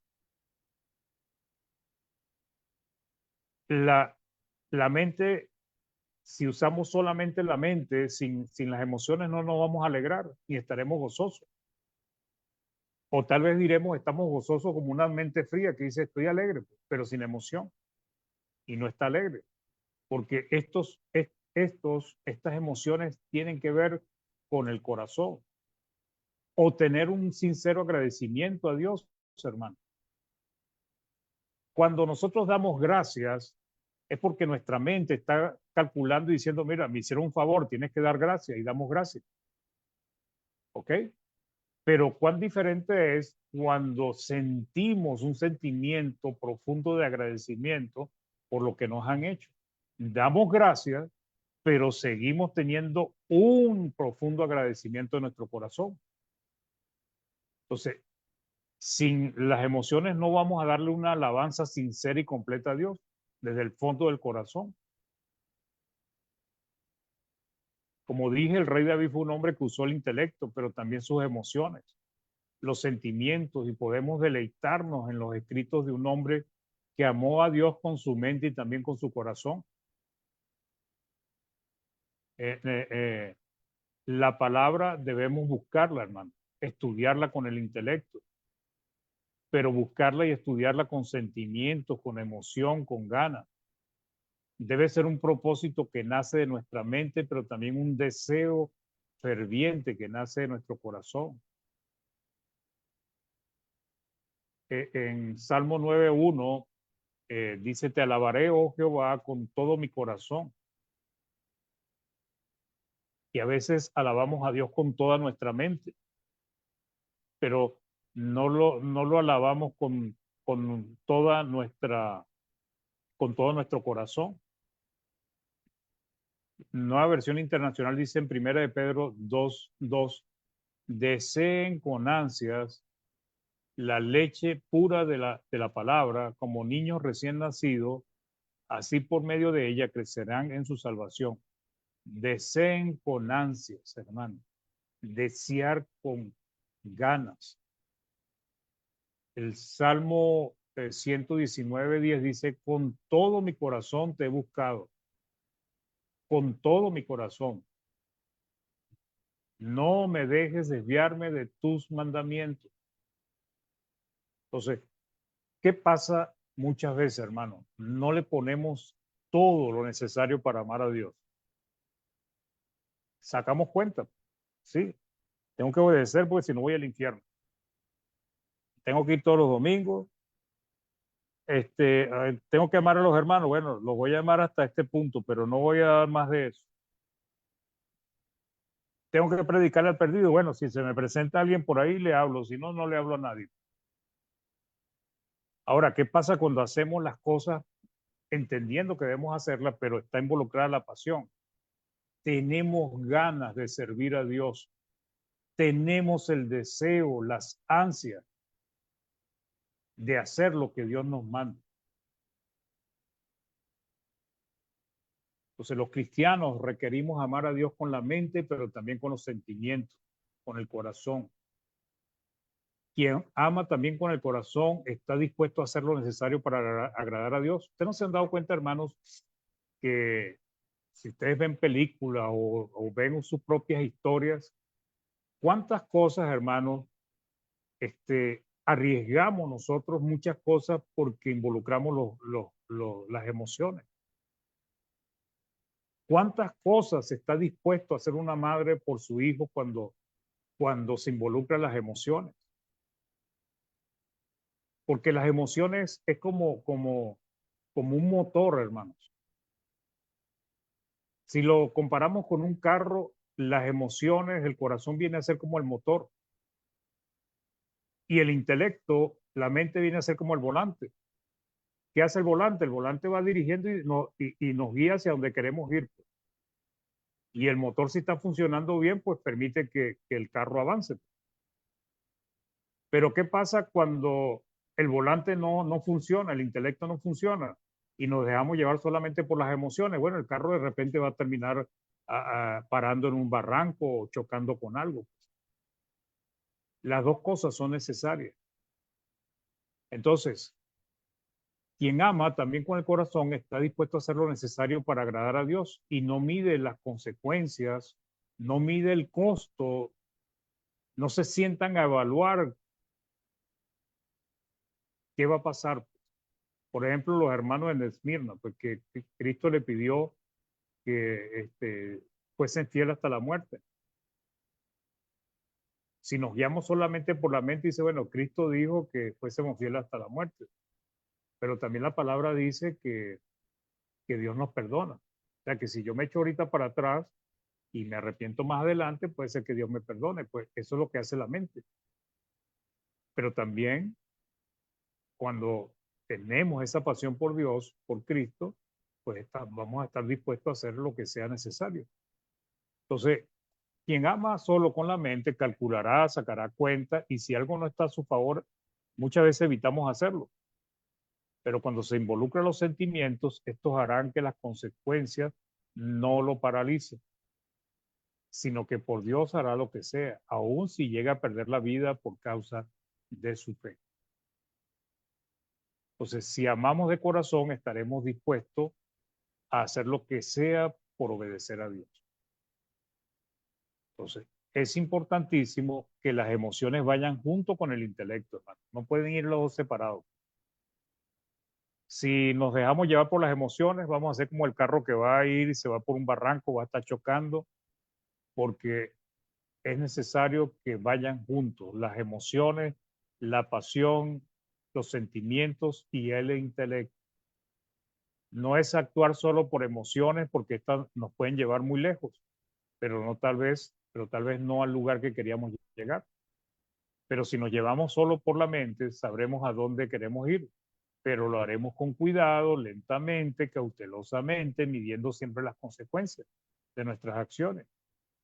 La, la mente, si usamos solamente la mente, sin las emociones no nos vamos a alegrar ni estaremos gozosos. O tal vez diremos, estamos gozosos como una mente fría que dice, estoy alegre, pero sin emoción. Y no está alegre. Porque estas emociones tienen que ver con el corazón o tener un sincero agradecimiento a Dios, hermano. Cuando nosotros damos gracias, es porque nuestra mente está calculando y diciendo, mira, me hicieron un favor, tienes que dar gracias y damos gracias. ¿Ok? Pero cuán diferente es cuando sentimos un sentimiento profundo de agradecimiento por lo que nos han hecho. Damos gracias, pero seguimos teniendo un profundo agradecimiento en nuestro corazón. Entonces, sin las emociones no vamos a darle una alabanza sincera y completa a Dios desde el fondo del corazón. Como dije, el rey David fue un hombre que usó el intelecto, pero también sus emociones, los sentimientos, y podemos deleitarnos en los escritos de un hombre que amó a Dios con su mente y también con su corazón. La palabra debemos buscarla, hermano, estudiarla con el intelecto, pero buscarla y estudiarla con sentimientos, con emoción, con ganas. Debe ser un propósito que nace de nuestra mente, pero también un deseo ferviente que nace de nuestro corazón. En Salmo 9:1 dice, te alabaré, oh Jehová, con todo mi corazón. Y a veces alabamos a Dios con toda nuestra mente, pero no lo alabamos con toda con todo nuestro corazón. Nueva versión internacional dice en 1 de Pedro 2:2, deseen con ansias la leche pura de la palabra, como niños recién nacidos, así por medio de ella crecerán en su salvación. Deseen con ansias, hermano, desear con ganas. El Salmo 119:10 dice, con todo mi corazón te he buscado, con todo mi corazón. No me dejes desviarme de tus mandamientos. Entonces, ¿qué pasa muchas veces, hermano? No le ponemos todo lo necesario para amar a Dios. Sacamos cuenta, sí, tengo que obedecer porque si no voy al infierno. Tengo que ir todos los domingos. Tengo que amar a los hermanos. Bueno, los voy a amar hasta este punto, pero no voy a dar más de eso. Tengo que predicarle al perdido. Bueno, si se me presenta alguien por ahí, le hablo. Si no, no le hablo a nadie. Ahora, ¿qué pasa cuando hacemos las cosas entendiendo que debemos hacerlas, pero está involucrada la pasión? Tenemos ganas de servir a Dios. Tenemos el deseo, las ansias de hacer lo que Dios nos manda. Entonces, los cristianos requerimos amar a Dios con la mente, pero también con los sentimientos, con el corazón. Quien ama también con el corazón está dispuesto a hacer lo necesario para agradar a Dios. ¿Ustedes no se han dado cuenta, hermanos, que si ustedes ven películas o ven sus propias historias, cuántas cosas, hermanos, arriesgamos nosotros muchas cosas porque involucramos las emociones? ¿Cuántas cosas está dispuesto a hacer una madre por su hijo cuando se involucran las emociones? Porque las emociones es como un motor, hermanos. Si lo comparamos con un carro, las emociones, el corazón viene a ser como el motor. Y el intelecto, la mente viene a ser como el volante. ¿Qué hace el volante? El volante va dirigiendo y nos guía hacia donde queremos ir. Y el motor, si está funcionando bien, pues permite que el carro avance. Pero ¿qué pasa cuando el volante no funciona, el intelecto no funciona y nos dejamos llevar solamente por las emociones? Bueno, el carro de repente va a terminar parando en un barranco o chocando con algo. Las dos cosas son necesarias. Entonces, quien ama también con el corazón está dispuesto a hacer lo necesario para agradar a Dios y no mide las consecuencias, no mide el costo, no se sientan a evaluar qué va a pasar. Por ejemplo, los hermanos en Esmirna, porque Cristo le pidió que fuesen fieles hasta la muerte. Si nos guiamos solamente por la mente, dice, bueno, Cristo dijo que fuésemos fieles hasta la muerte, pero también la palabra dice que Dios nos perdona. O sea, que si yo me echo ahorita para atrás y me arrepiento más adelante, puede ser que Dios me perdone, pues eso es lo que hace la mente. Pero también cuando tenemos esa pasión por Dios, por Cristo, pues vamos a estar dispuestos a hacer lo que sea necesario. Entonces, quien ama solo con la mente calculará, sacará cuenta y si algo no está a su favor, muchas veces evitamos hacerlo. Pero cuando se involucran los sentimientos, estos harán que las consecuencias no lo paralicen, sino que por Dios hará lo que sea, aun si llega a perder la vida por causa de su fe. Entonces, si amamos de corazón, estaremos dispuestos a hacer lo que sea por obedecer a Dios. Entonces, es importantísimo que las emociones vayan junto con el intelecto, hermano. No pueden ir los dos separados. Si nos dejamos llevar por las emociones, vamos a ser como el carro que va a ir y se va por un barranco, va a estar chocando, porque es necesario que vayan juntos las emociones, la pasión, los sentimientos y el intelecto. No es actuar solo por emociones, porque estas nos pueden llevar muy lejos, pero tal vez no al lugar que queríamos llegar. Pero si nos llevamos solo por la mente, sabremos a dónde queremos ir, pero lo haremos con cuidado, lentamente, cautelosamente, midiendo siempre las consecuencias de nuestras acciones.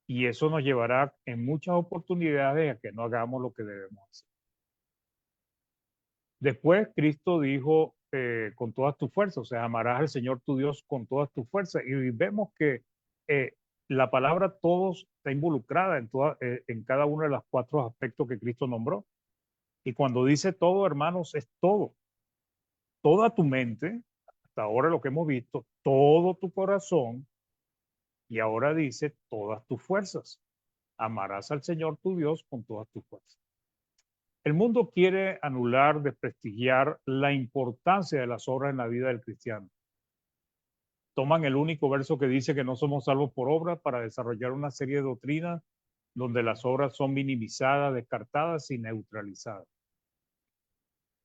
Y eso nos llevará en muchas oportunidades a que no hagamos lo que debemos hacer. Después, Cristo dijo con todas tus fuerzas, o sea, amarás al Señor tu Dios con todas tus fuerzas. Y vemos que la palabra todos está involucrada en cada uno de los 4 aspectos que Cristo nombró. Y cuando dice todo, hermanos, es todo. Toda tu mente, hasta ahora lo que hemos visto, todo tu corazón, y ahora dice todas tus fuerzas. Amarás al Señor tu Dios con todas tus fuerzas. El mundo quiere anular, desprestigiar la importancia de las obras en la vida del cristiano. Toman el único verso que dice que no somos salvos por obras para desarrollar una serie de doctrinas donde las obras son minimizadas, descartadas y neutralizadas.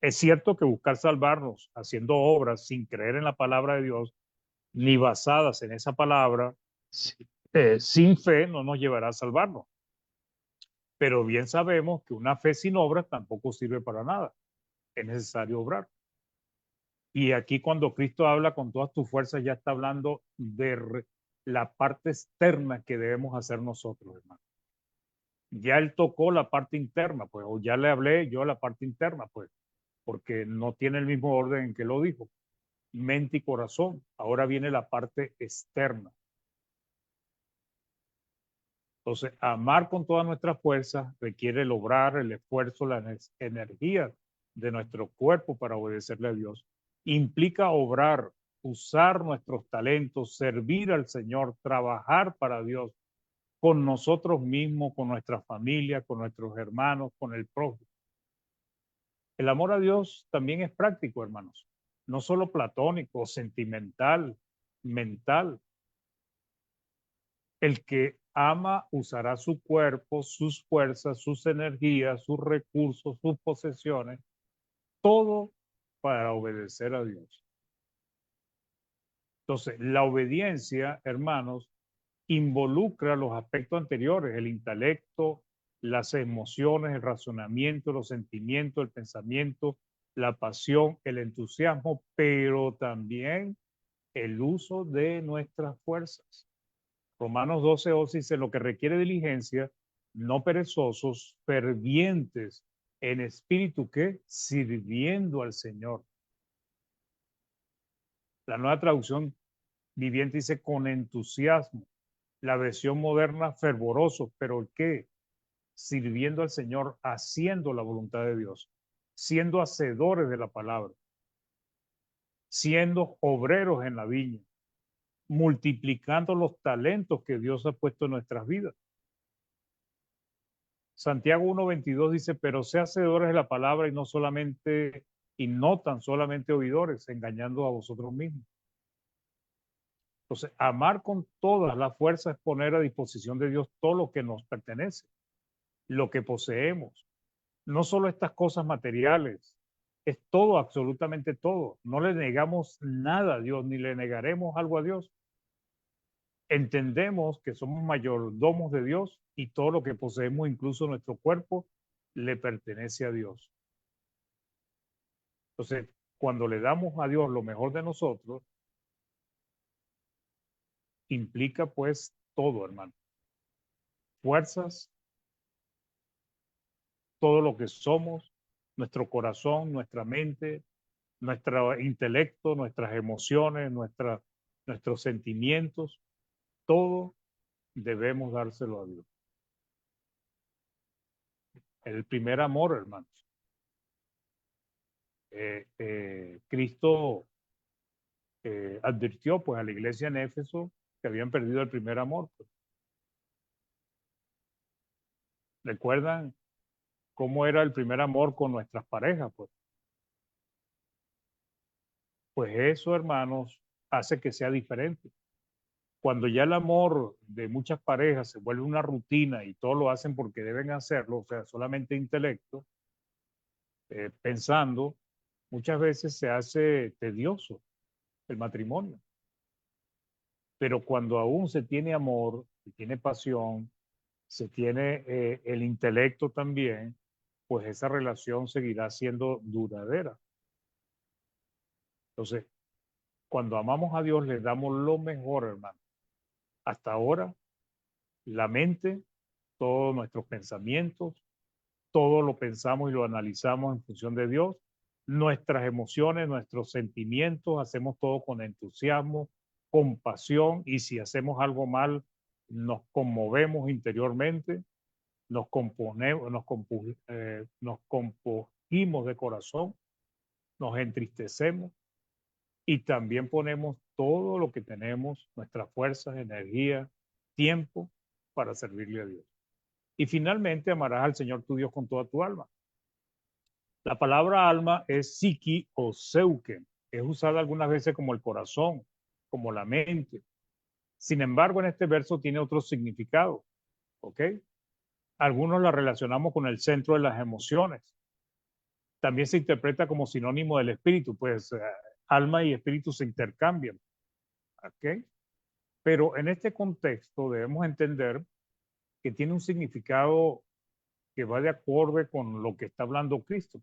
Es cierto que buscar salvarnos haciendo obras sin creer en la palabra de Dios, ni basadas en esa palabra, sin fe no nos llevará a salvarnos. Pero bien sabemos que una fe sin obras tampoco sirve para nada. Es necesario obrar. Y aquí cuando Cristo habla con todas tus fuerzas, ya está hablando de la parte externa que debemos hacer nosotros, hermano. Ya él tocó la parte interna, pues, o ya le hablé yo a la parte interna, pues, porque no tiene el mismo orden en que lo dijo. Mente y corazón. Ahora viene la parte externa. Entonces, amar con todas nuestras fuerzas requiere el obrar, el esfuerzo, la energía de nuestro cuerpo para obedecerle a Dios. Implica obrar, usar nuestros talentos, servir al Señor, trabajar para Dios, con nosotros mismos, con nuestra familia, con nuestros hermanos, con el prójimo. El amor a Dios también es práctico, hermanos, no solo platónico, sentimental, mental. El que ama usará su cuerpo, sus fuerzas, sus energías, sus recursos, sus posesiones, todo para obedecer a Dios. Entonces, la obediencia, hermanos, involucra los aspectos anteriores, el intelecto, las emociones, el razonamiento, los sentimientos, el pensamiento, la pasión, el entusiasmo, pero también el uso de nuestras fuerzas. Romanos 12:11 dice, lo que requiere diligencia, no perezosos, fervientes, en espíritu que sirviendo al Señor. La nueva traducción viviente dice con entusiasmo. La versión moderna, fervoroso, pero ¿qué? Sirviendo al Señor, haciendo la voluntad de Dios, siendo hacedores de la palabra, siendo obreros en la viña, multiplicando los talentos que Dios ha puesto en nuestras vidas. Santiago 1:22 dice, pero sé hacedores de la palabra y no tan solamente oidores, engañando a vosotros mismos. Entonces, amar con todas las fuerzas es poner a disposición de Dios todo lo que nos pertenece. lo que poseemos. No solo estas cosas materiales, es todo, absolutamente todo. No le negamos nada a Dios, ni le negaremos algo a Dios. Entendemos que somos mayordomos de Dios y todo lo que poseemos, incluso nuestro cuerpo, le pertenece a Dios. Entonces, cuando le damos a Dios lo mejor de nosotros, implica pues todo, hermano. Fuerzas, todo lo que somos, nuestro corazón, nuestra mente, nuestro intelecto, nuestras emociones, nuestros sentimientos, todo debemos dárselo a Dios. El primer amor, hermanos. Cristo advirtió pues a la iglesia en Éfeso que habían perdido el primer amor. Pues. ¿Recuerdan cómo era el primer amor con nuestras parejas? Pues eso, hermanos, hace que sea diferente. Cuando ya el amor de muchas parejas se vuelve una rutina y todo lo hacen porque deben hacerlo, o sea, solamente intelecto, pensando, muchas veces se hace tedioso el matrimonio. Pero cuando aún se tiene amor, se tiene pasión, se tiene el intelecto también, pues esa relación seguirá siendo duradera. Entonces, cuando amamos a Dios, le damos lo mejor, hermano. Hasta ahora, la mente, todos nuestros pensamientos, todo lo pensamos y lo analizamos en función de Dios. Nuestras emociones, nuestros sentimientos, hacemos todo con entusiasmo, con pasión, y si hacemos algo mal, nos conmovemos interiormente, nos componemos, nos compugimos de corazón, nos entristecemos y también ponemos todo lo que tenemos, nuestras fuerzas, energía, tiempo para servirle a Dios. Y finalmente amarás al Señor tu Dios con toda tu alma. La palabra alma es psiqui o pseuke. Es usada algunas veces como el corazón, como la mente. Sin embargo, en este verso tiene otro significado. ¿Ok? Algunos la relacionamos con el centro de las emociones. También se interpreta como sinónimo del espíritu, pues alma y espíritu se intercambian. ¿Ok? Pero en este contexto debemos entender que tiene un significado que va de acuerdo con lo que está hablando Cristo.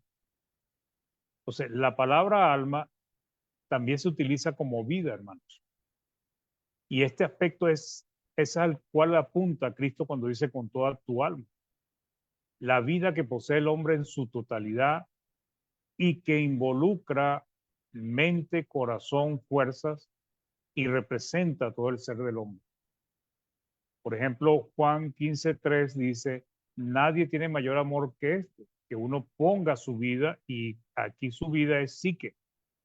Entonces, la palabra alma también se utiliza como vida, hermanos. Y este aspecto es al cual apunta Cristo cuando dice con toda tu alma. La vida que posee el hombre en su totalidad y que involucra mente, corazón, fuerzas y representa todo el ser del hombre. Por ejemplo, Juan 15:3 dice, nadie tiene mayor amor que este, que uno ponga su vida, y aquí su vida es psique,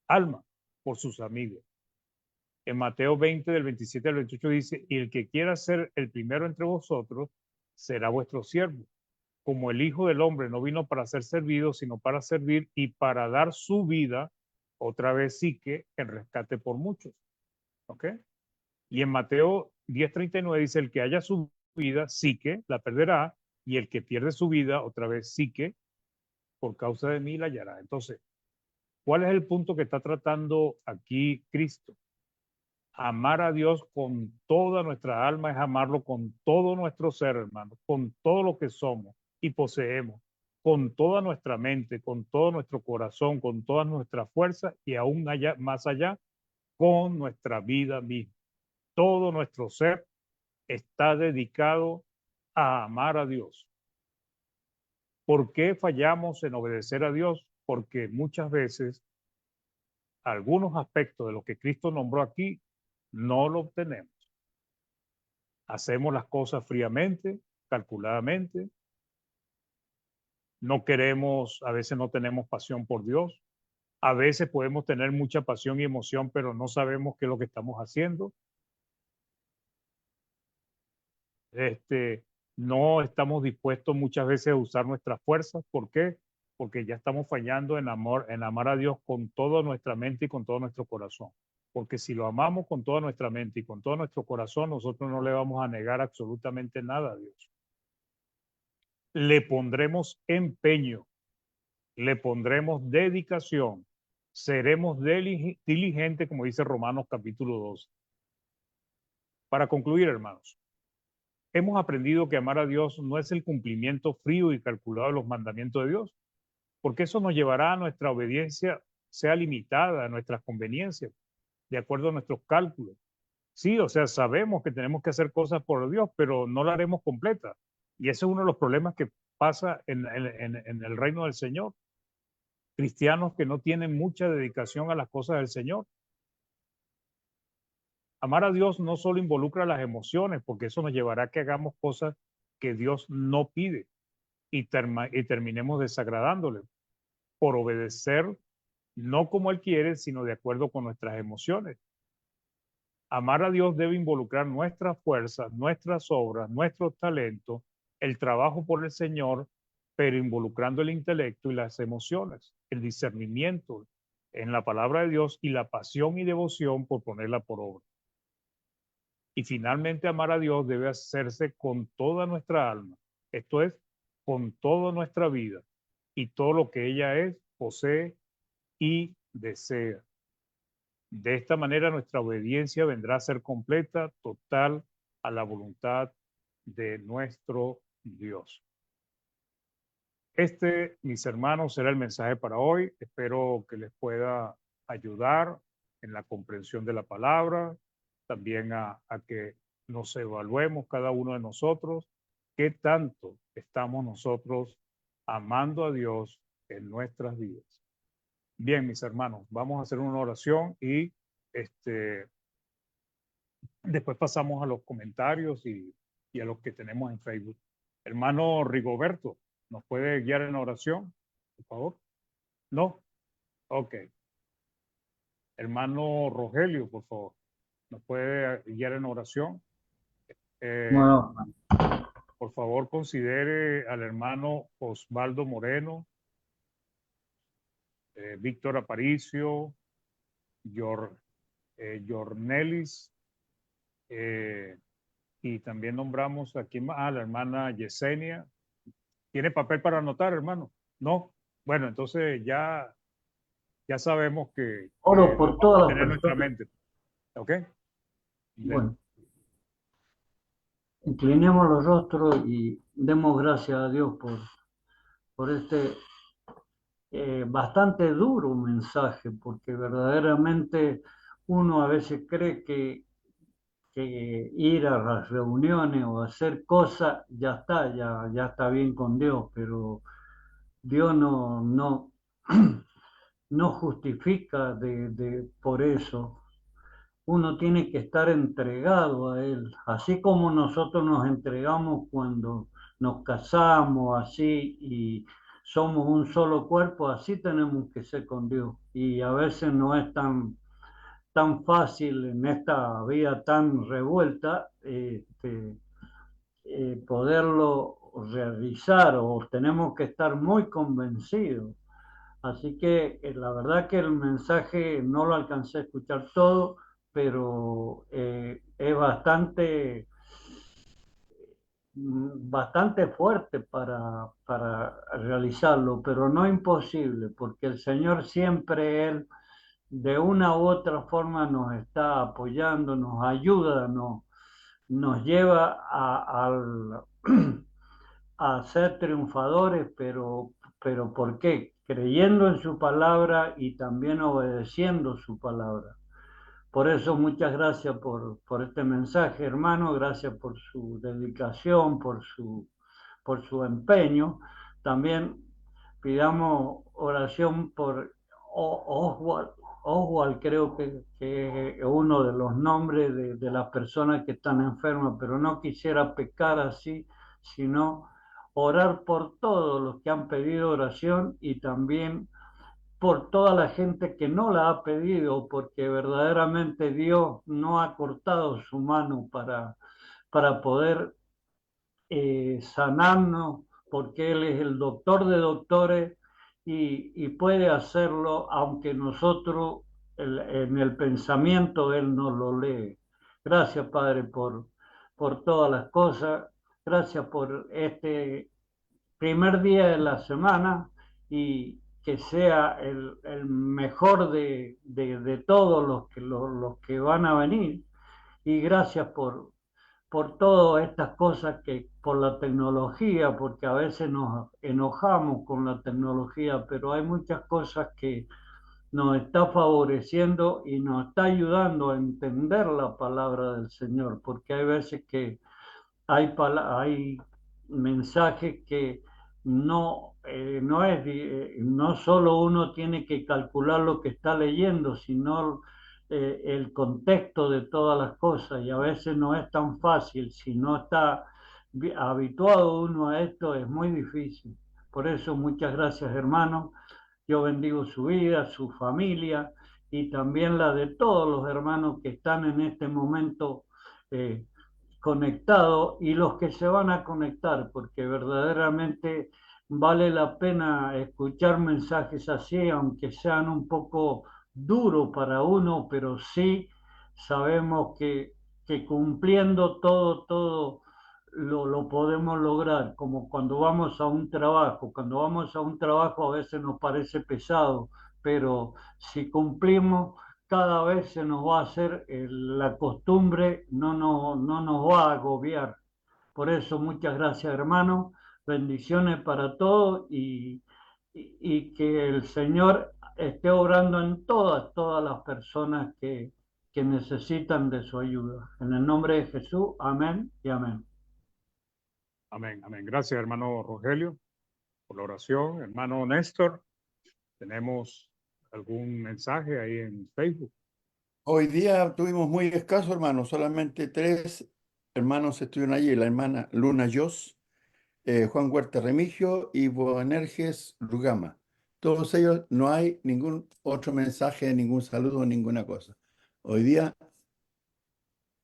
alma, por sus amigos. En Mateo 20, del 27 al 28 dice, y el que quiera ser el primero entre vosotros será vuestro siervo. Como el Hijo del Hombre no vino para ser servido, sino para servir y para dar su vida, otra vez psique, en rescate por muchos. ¿Ok? Y en Mateo 10:39 dice, el que haya su vida, psique, la perderá, y el que pierde su vida, otra vez psique, por causa de mí la hallará. Entonces, ¿cuál es el punto que está tratando aquí Cristo? Amar a Dios con toda nuestra alma es amarlo con todo nuestro ser, hermano, con todo lo que somos y poseemos, con toda nuestra mente, con todo nuestro corazón, con todas nuestras fuerzas y aún allá, más allá, con nuestra vida misma. Todo nuestro ser está dedicado a amar a Dios. ¿Por qué fallamos en obedecer a Dios? Porque muchas veces algunos aspectos de lo que Cristo nombró aquí no lo obtenemos. Hacemos las cosas fríamente, calculadamente. No queremos, a veces no tenemos pasión por Dios. A veces podemos tener mucha pasión y emoción, pero no sabemos qué es lo que estamos haciendo. No estamos dispuestos muchas veces a usar nuestras fuerzas. ¿Por qué? Porque ya estamos fallando en amar a Dios con toda nuestra mente y con todo nuestro corazón. Porque si lo amamos con toda nuestra mente y con todo nuestro corazón, nosotros no le vamos a negar absolutamente nada a Dios. le pondremos empeño, le pondremos dedicación, seremos diligentes, como dice Romanos capítulo 12. Para concluir, hermanos, hemos aprendido que amar a Dios no es el cumplimiento frío y calculado de los mandamientos de Dios, porque eso nos llevará a nuestra obediencia sea limitada a nuestras conveniencias, de acuerdo a nuestros cálculos. Sí, o sea, sabemos que tenemos que hacer cosas por Dios, pero no la haremos completa. Y ese es uno de los problemas que pasa en el reino del Señor. Cristianos que no tienen mucha dedicación a las cosas del Señor. Amar a Dios no solo involucra las emociones, porque eso nos llevará a que hagamos cosas que Dios no pide y terminemos desagradándole por obedecer no como Él quiere, sino de acuerdo con nuestras emociones. Amar a Dios debe involucrar nuestras fuerzas, nuestras obras, nuestros talentos, el trabajo por el Señor, pero involucrando el intelecto y las emociones, el discernimiento en la palabra de Dios y la pasión y devoción por ponerla por obra. Y finalmente, amar a Dios debe hacerse con toda nuestra alma, esto es, con toda nuestra vida y todo lo que ella es, posee y desea. De esta manera nuestra obediencia vendrá a ser completa, total, a la voluntad de nuestro Dios. Este, mis hermanos, será el mensaje para hoy. Espero que les pueda ayudar en la comprensión de la palabra, también a que nos evaluemos cada uno de nosotros, qué tanto estamos nosotros amando a Dios en nuestras vidas. Bien, mis hermanos, vamos a hacer una oración y después pasamos a los comentarios y a los que tenemos en Facebook. Hermano Rigoberto, ¿nos puede guiar en la oración, por favor? ¿No? Ok. Hermano Rogelio, por favor, ¿nos puede guiar en oración? Bueno, Por favor, considere al hermano Osvaldo Moreno, Víctor Aparicio, Jornelis, y también nombramos aquí a la hermana Yesenia. ¿Tiene papel para anotar, hermano? No. Bueno, entonces ya sabemos que oro por lo vamos todas a las tener en nuestra personas. mente. ¿Ok? Bueno, inclinemos los rostros y demos gracias a Dios por este bastante duro mensaje, porque verdaderamente uno a veces cree que ir a las reuniones o hacer cosas ya está, ya está bien con Dios, pero Dios no justifica por eso. Uno tiene que estar entregado a Él, así como nosotros nos entregamos cuando nos casamos, así, y somos un solo cuerpo, así tenemos que ser con Dios. Y a veces no es tan fácil en esta vida tan revuelta poderlo realizar, o tenemos que estar muy convencidos. Así que la verdad que el mensaje no lo alcancé a escuchar todo, pero es bastante fuerte para realizarlo, pero no imposible, porque el Señor siempre, Él, de una u otra forma nos está apoyando, nos ayuda, nos lleva a ser triunfadores, pero ¿por qué? Creyendo en su palabra y también obedeciendo su palabra. Por eso muchas gracias por este mensaje, hermano, gracias por su dedicación, por su empeño. También pidamos oración por Oswald. Oswald creo que es uno de los nombres de las personas que están enfermas, pero no quisiera pecar así, sino orar por todos los que han pedido oración y también por toda la gente que no la ha pedido, porque verdaderamente Dios no ha cortado su mano para poder sanarnos, porque Él es el doctor de doctores y puede hacerlo aunque nosotros en el pensamiento Él no lo lee. Gracias, Padre, por todas las cosas. Gracias por primer día de la semana y que sea el mejor de todos los que van a venir. Y gracias por todas estas cosas que por la tecnología, porque a veces nos enojamos con la tecnología, pero hay muchas cosas que nos está favoreciendo y nos está ayudando a entender la palabra del Señor, porque hay veces que hay mensajes que no solo uno tiene que calcular lo que está leyendo, sino el contexto de todas las cosas, y a veces no es tan fácil. Si no está habituado uno a esto, es muy difícil. Por eso, muchas gracias, hermano. Yo bendigo su vida, su familia y también la de todos los hermanos que están en este momento eh, conectados y los que se van a conectar, porque verdaderamente vale la pena escuchar mensajes así, aunque sean un poco duros para uno, pero sí sabemos que cumpliendo todo lo podemos lograr, como cuando vamos a un trabajo. Cuando vamos a un trabajo a veces nos parece pesado, pero si cumplimos cada vez se nos va a hacer la costumbre, no nos va a agobiar. Por eso, muchas gracias, hermano. Bendiciones para todos y que el Señor esté obrando en todas las personas que necesitan de su ayuda. En el nombre de Jesús, amén y amén. Amén, amén. Gracias, hermano Rogelio, por la oración. Hermano Néstor, ¿tenemos algún mensaje ahí en Facebook? Hoy día tuvimos muy escaso, hermano. Solamente 3 hermanos estuvieron allí. La hermana Luna Yos, Juan Huerta Remigio y Boanerges Rugama. Todos ellos, no hay ningún otro mensaje, ningún saludo, ninguna cosa. Hoy día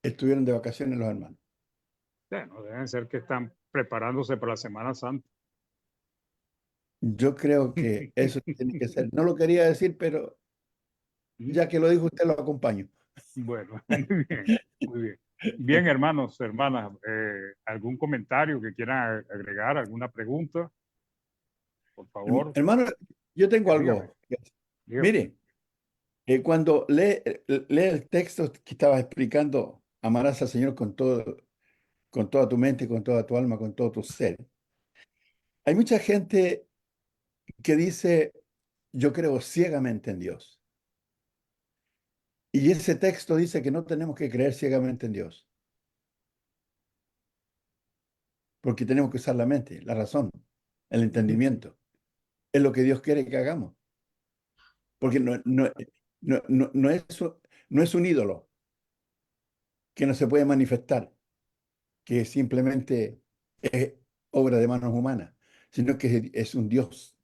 estuvieron de vacaciones los hermanos. Bueno, deben ser que están preparándose para la Semana Santa. Yo creo que eso tiene que ser. No lo quería decir, pero ya que lo dijo usted, lo acompaño. Bueno, muy bien, muy bien. Bien, hermanos, hermanas, ¿algún comentario que quieran agregar? ¿Alguna pregunta? Por favor, Hermano, yo tengo dígame, algo. dígame. Mire, cuando lee el texto que estaba explicando, amarás al Señor con toda tu mente, con toda tu alma, con todo tu ser. Hay mucha gente que dice, yo creo ciegamente en Dios. Y ese texto dice que no tenemos que creer ciegamente en Dios, porque tenemos que usar la mente, la razón, el entendimiento. Es lo que Dios quiere que hagamos, porque no es un ídolo que no se puede manifestar, que simplemente es obra de manos humanas, sino que es un Dios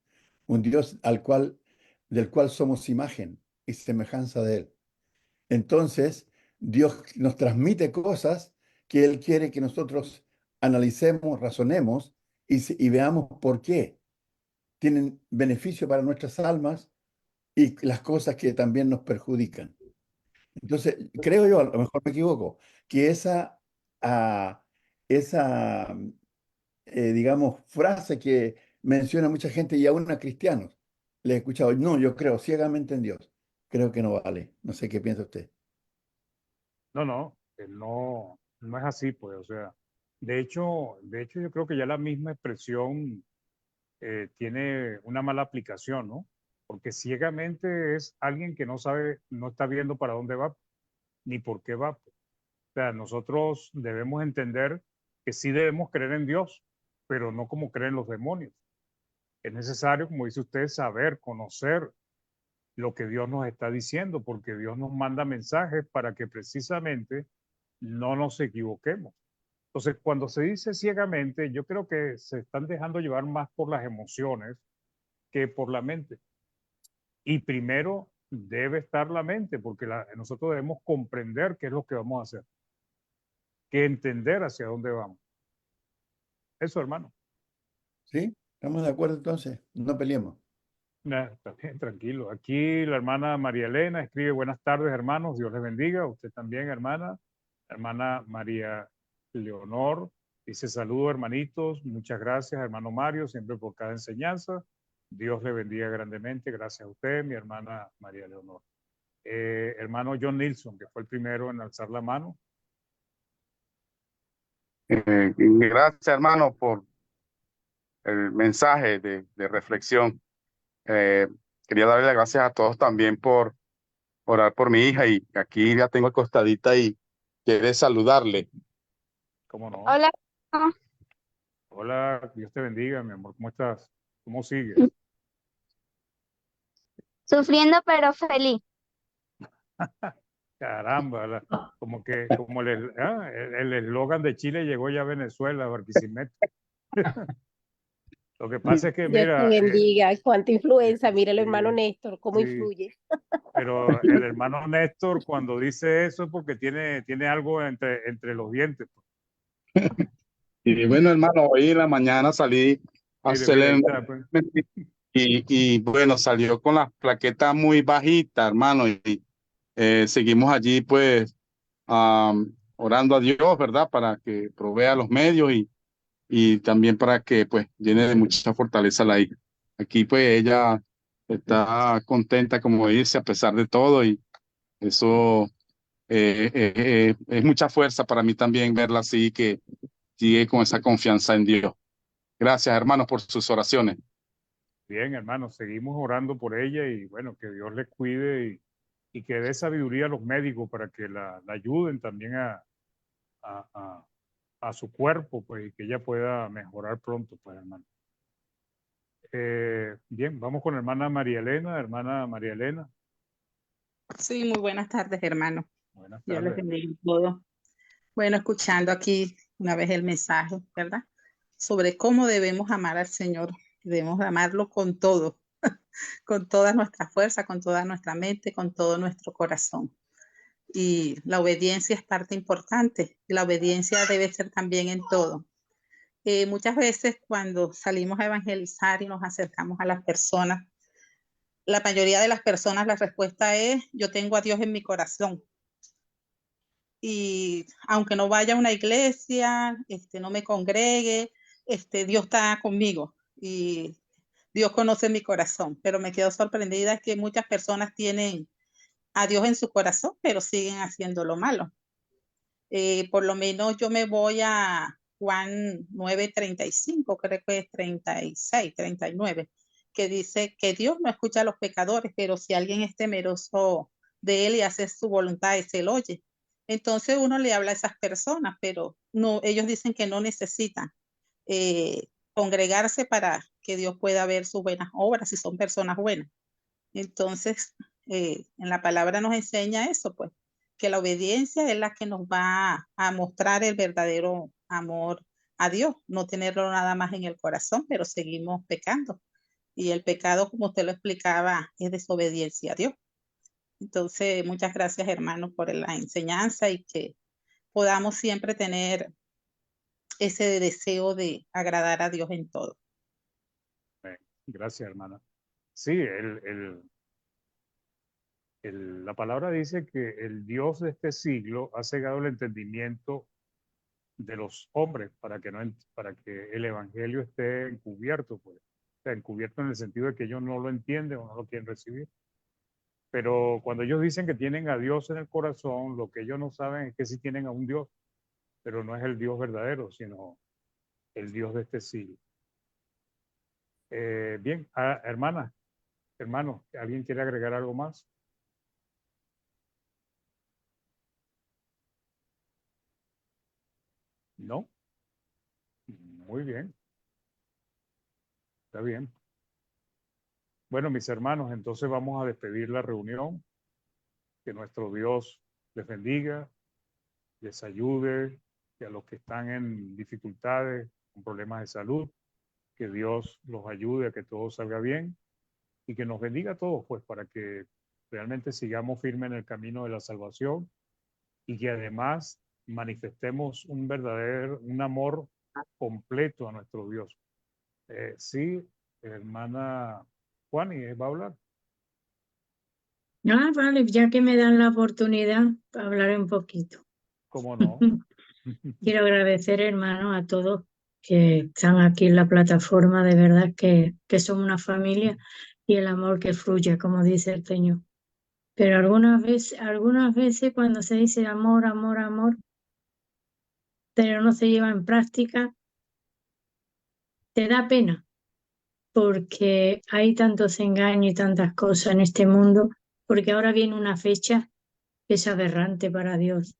del cual somos imagen y semejanza de Él. Entonces, Dios nos transmite cosas que Él quiere que nosotros analicemos, razonemos y veamos por qué tienen beneficio para nuestras almas y las cosas que también nos perjudican. Entonces, creo yo, a lo mejor me equivoco, que ah, esa digamos, frase que menciona mucha gente y aún a cristianos, le he escuchado, no, yo creo ciegamente en Dios. Creo que no vale. No sé qué piensa usted. No, no es así, pues, o sea, de hecho, yo creo que ya la misma expresión tiene una mala aplicación, ¿no? Porque ciegamente es alguien que no sabe, no está viendo para dónde va, ni por qué va. O sea, nosotros debemos entender que sí debemos creer en Dios, pero no como creen los demonios. Es necesario, como dice usted, saber, conocer lo que Dios nos está diciendo, porque Dios nos manda mensajes para que precisamente no nos equivoquemos. Entonces, cuando se dice ciegamente, yo creo que se están dejando llevar más por las emociones que por la mente. Y primero debe estar la mente, porque nosotros debemos comprender qué es lo que vamos a hacer, que entender hacia dónde vamos. Eso, hermano. ¿Sí? ¿Estamos de acuerdo entonces? No peleemos. Está bien, tranquilo. Aquí la hermana María Elena escribe: buenas tardes, hermanos, Dios les bendiga. Usted también, hermana. Hermana María Leonor Dice, saludos hermanitos, muchas gracias hermano Mario, siempre por cada enseñanza. Dios le bendiga grandemente. Gracias a usted, mi hermana María Leonor. Hermano John Nilsson, que fue el primero en alzar la mano. Gracias, hermano, por el mensaje de reflexión. Quería darle las gracias a todos también por orar por mi hija, y aquí la tengo acostadita y quiere saludarle. ¿Cómo no? Hola, Hola, Dios te bendiga, mi amor. ¿Cómo estás? ¿Cómo sigues? sufriendo pero feliz. Caramba, como el eslogan de Chile llegó ya a Venezuela, Barquisimeto. Lo que pasa es que, Dios te mira, bendiga, cuánta influencia, mira el hermano sí, Néstor, cómo sí, influye. pero el hermano Néstor cuando dice eso es porque tiene algo entre los dientes. Y bueno, hermano, hoy en la mañana salí a Mira, ahí hacerle está, pues. y bueno, salió con las plaquetas muy bajitas, hermano, y seguimos allí pues orando a Dios, ¿verdad? Para que provea los medios y también para que pues llene de mucha fortaleza la hija. Aquí pues ella está contenta, como dice, a pesar de todo, y eso es mucha fuerza para mí también verla así, que sigue con esa confianza en Dios. Gracias, hermanos, por sus oraciones. Bien, hermano, seguimos orando por ella y bueno, que Dios le cuide y que dé sabiduría a los médicos para que la ayuden también a, a- a su cuerpo, pues, y que ella pueda mejorar pronto, pues, hermano. Bien, vamos con hermana María Elena. Hermana María Elena, Sí, muy buenas tardes, hermano. buenas Dios les tardes. bendiga a todos. Bueno, escuchando aquí una vez el mensaje, ¿verdad? Sobre cómo debemos amar al Señor. Debemos amarlo con todo, con toda nuestra fuerza, con toda nuestra mente, con todo nuestro corazón. Y la obediencia es parte importante. Y la obediencia debe ser también en todo. Muchas veces cuando salimos a evangelizar y nos acercamos a las personas, la mayoría de las personas la respuesta es, yo tengo a Dios en mi corazón. Y aunque no vaya a una iglesia, no me congregue, Dios está conmigo y Dios conoce mi corazón. Pero me quedo sorprendida que muchas personas tienen a Dios en su corazón, pero siguen haciendo lo malo. Por lo menos yo me voy a Juan 9:35, creo que es 36, 39, que dice que Dios no escucha a los pecadores, pero si alguien es temeroso de él y hace su voluntad, él oye. Entonces uno le habla a esas personas, pero no, ellos dicen que no necesitan congregarse para que Dios pueda ver sus buenas obras, si son personas buenas. Entonces, en la palabra nos enseña eso, pues, que la obediencia es la que nos va a mostrar el verdadero amor a Dios, no tenerlo nada más en el corazón, pero seguimos pecando. Y el pecado, como usted lo explicaba, es desobediencia a Dios. Entonces, muchas gracias, hermano, por la enseñanza y que podamos siempre tener ese deseo de agradar a Dios en todo. Gracias, hermana. Sí, la palabra dice que el Dios de este siglo ha cegado el entendimiento de los hombres para que el evangelio esté encubierto, pues. O sea, encubierto en el sentido de que ellos no lo entienden o no lo quieren recibir. Pero cuando ellos dicen que tienen a Dios en el corazón, lo que ellos no saben es que sí tienen a un Dios, pero no es el Dios verdadero, sino el Dios de este siglo. Bien, hermana, hermano, ¿alguien quiere agregar algo más? ¿No? Muy bien, está bien. Bueno, mis hermanos, entonces vamos a despedir la reunión. Que nuestro Dios les bendiga, les ayude, que a los que están en dificultades, con problemas de salud, que Dios los ayude a que todo salga bien y que nos bendiga a todos, pues, para que realmente sigamos firmes en el camino de la salvación y que además manifestemos un amor completo a nuestro Dios. Sí, hermana Juani, ¿va a hablar? Ah, vale, ya que me dan la oportunidad, hablaré un poquito. ¿Cómo no? Quiero agradecer, hermano, a todos que están aquí en la plataforma, de verdad que son una familia y el amor que fluye, como dice el Señor. Pero algunas veces cuando se dice amor, amor, amor, pero no se lleva en práctica, te da pena, porque hay tantos engaños y tantas cosas en este mundo, porque ahora viene una fecha que es aberrante para Dios.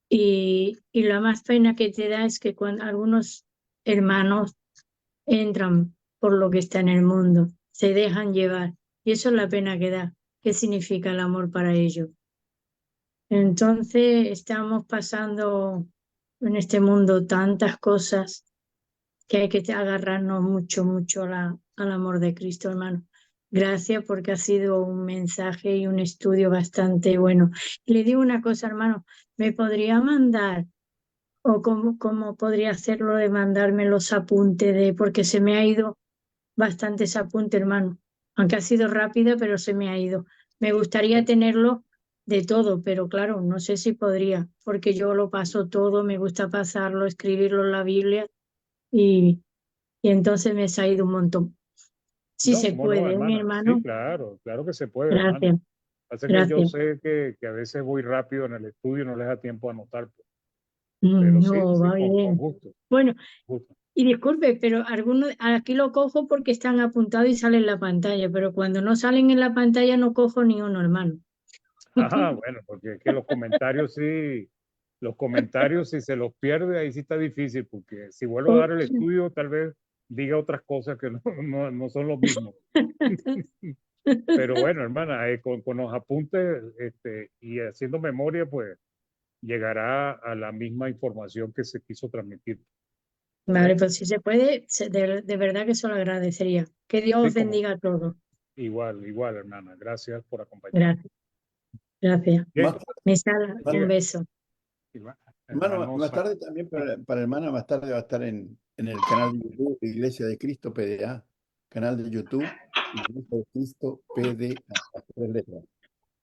Y la más pena que te da es que cuando algunos hermanos entran por lo que está en el mundo, se dejan llevar, y eso es la pena que da. ¿Qué significa el amor para ellos? Entonces estamos pasando en este mundo tantas cosas que hay que agarrarnos mucho, mucho al amor de Cristo, hermano. Gracias, porque ha sido un mensaje y un estudio bastante bueno. Y le digo una cosa, hermano, ¿me podría mandar, o cómo podría hacerlo, de mandarme los apuntes porque se me ha ido bastantes apuntes, hermano? Aunque ha sido rápida, pero se me ha ido. Me gustaría tenerlo de todo, pero claro, no sé si podría, porque yo lo paso todo, me gusta pasarlo, escribirlo en la Biblia, y entonces me ha ido un montón. Sí No, se cómo no, puede, mi hermana. Sí, hermano. claro, claro que se puede, hermana. Gracias, Pasa que yo gracias. sé que a veces voy rápido en el estudio y no les da tiempo a anotar, pues. Pero sí, No, sí, va con bien. gusto, Bueno, gusto. y disculpe, pero algunos aquí lo cojo porque están apuntados y salen en la pantalla, pero cuando no salen en la pantalla no cojo ni uno, hermano. Bueno, porque es que los comentarios si se los pierde, ahí sí está difícil, porque si vuelvo a dar el estudio, tal vez diga otras cosas que no son los mismos. Pero bueno, hermana, con los apuntes y haciendo memoria, pues llegará a la misma información que se quiso transmitir. Vale, ¿Ok? pues si se puede, de verdad que se lo agradecería. Que Dios Sí, os bendiga a todos. igual, hermana. Gracias por acompañarnos. Gracias, gracias. Bien, Más, Misala, un beso. hermano, hermanos, más tarde también para hermana, más tarde va a estar en el canal de YouTube Iglesia de Cristo PDA, canal de YouTube Iglesia de Cristo PDA, las 3 letras.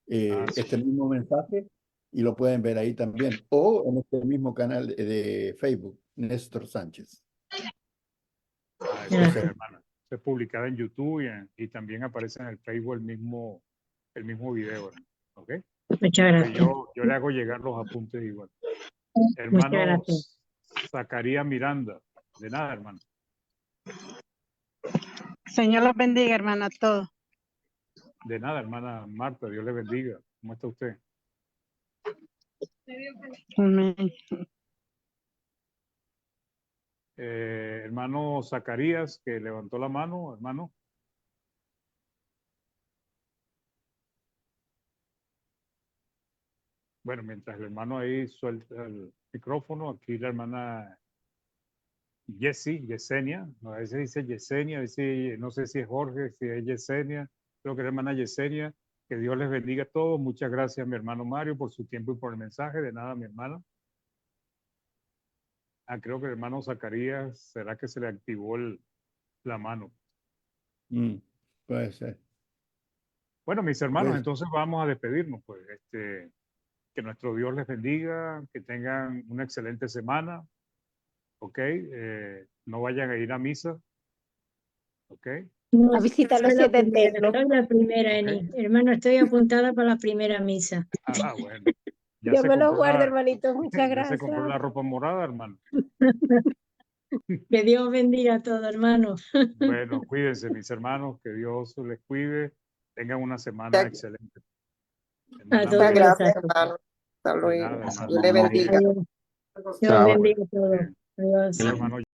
sí. Este mismo mensaje y lo pueden ver ahí también, o en este mismo canal de Facebook, Néstor Sánchez. Eso es, hermana. Se publicada en YouTube y también aparece en el Facebook el mismo video, ¿ok? Muchas gracias. Yo le hago llegar los apuntes igual. Muchas gracias. Hermanos, Zacarías Miranda. De nada, hermano. Señor los bendiga, hermana, a todos. De nada, hermana Marta. Dios le bendiga. ¿Cómo está usted? Amén. Hermano Zacarías, que levantó la mano, hermano. Bueno, mientras el hermano ahí suelta el micrófono, aquí la hermana Yesenia, a veces dice Yesenia, a veces no sé si es Jorge, si es Yesenia, creo que es la hermana Yesenia. Que Dios les bendiga a todos. Muchas gracias, mi hermano Mario, por su tiempo y por el mensaje. De nada, mi hermano. Creo que el hermano Zacarías, ¿será que se le activó la mano? Puede ser. Bueno, mis hermanos, Pues, entonces vamos a despedirnos. Pues, que nuestro Dios les bendiga, que tengan una excelente semana. ¿Ok? No vayan a ir a misa. ¿Ok? No, A visitar los soy la 7 primera, eternos. soy la primera, Eni. Hermano, estoy apuntada para la primera misa. Bueno. Dios me los guarde, hermanitos. Muchas Ya se compró la gracias. ropa morada, hermano. Que Dios bendiga a todos, hermano. Bueno, cuídense, mis hermanos, que Dios les cuide. Tengan una semana excelente. A todos María. gracias, hermano. Hasta De luego. nada, hermano. Dios le bendiga. Dios bendiga a todos. Adiós. Hermano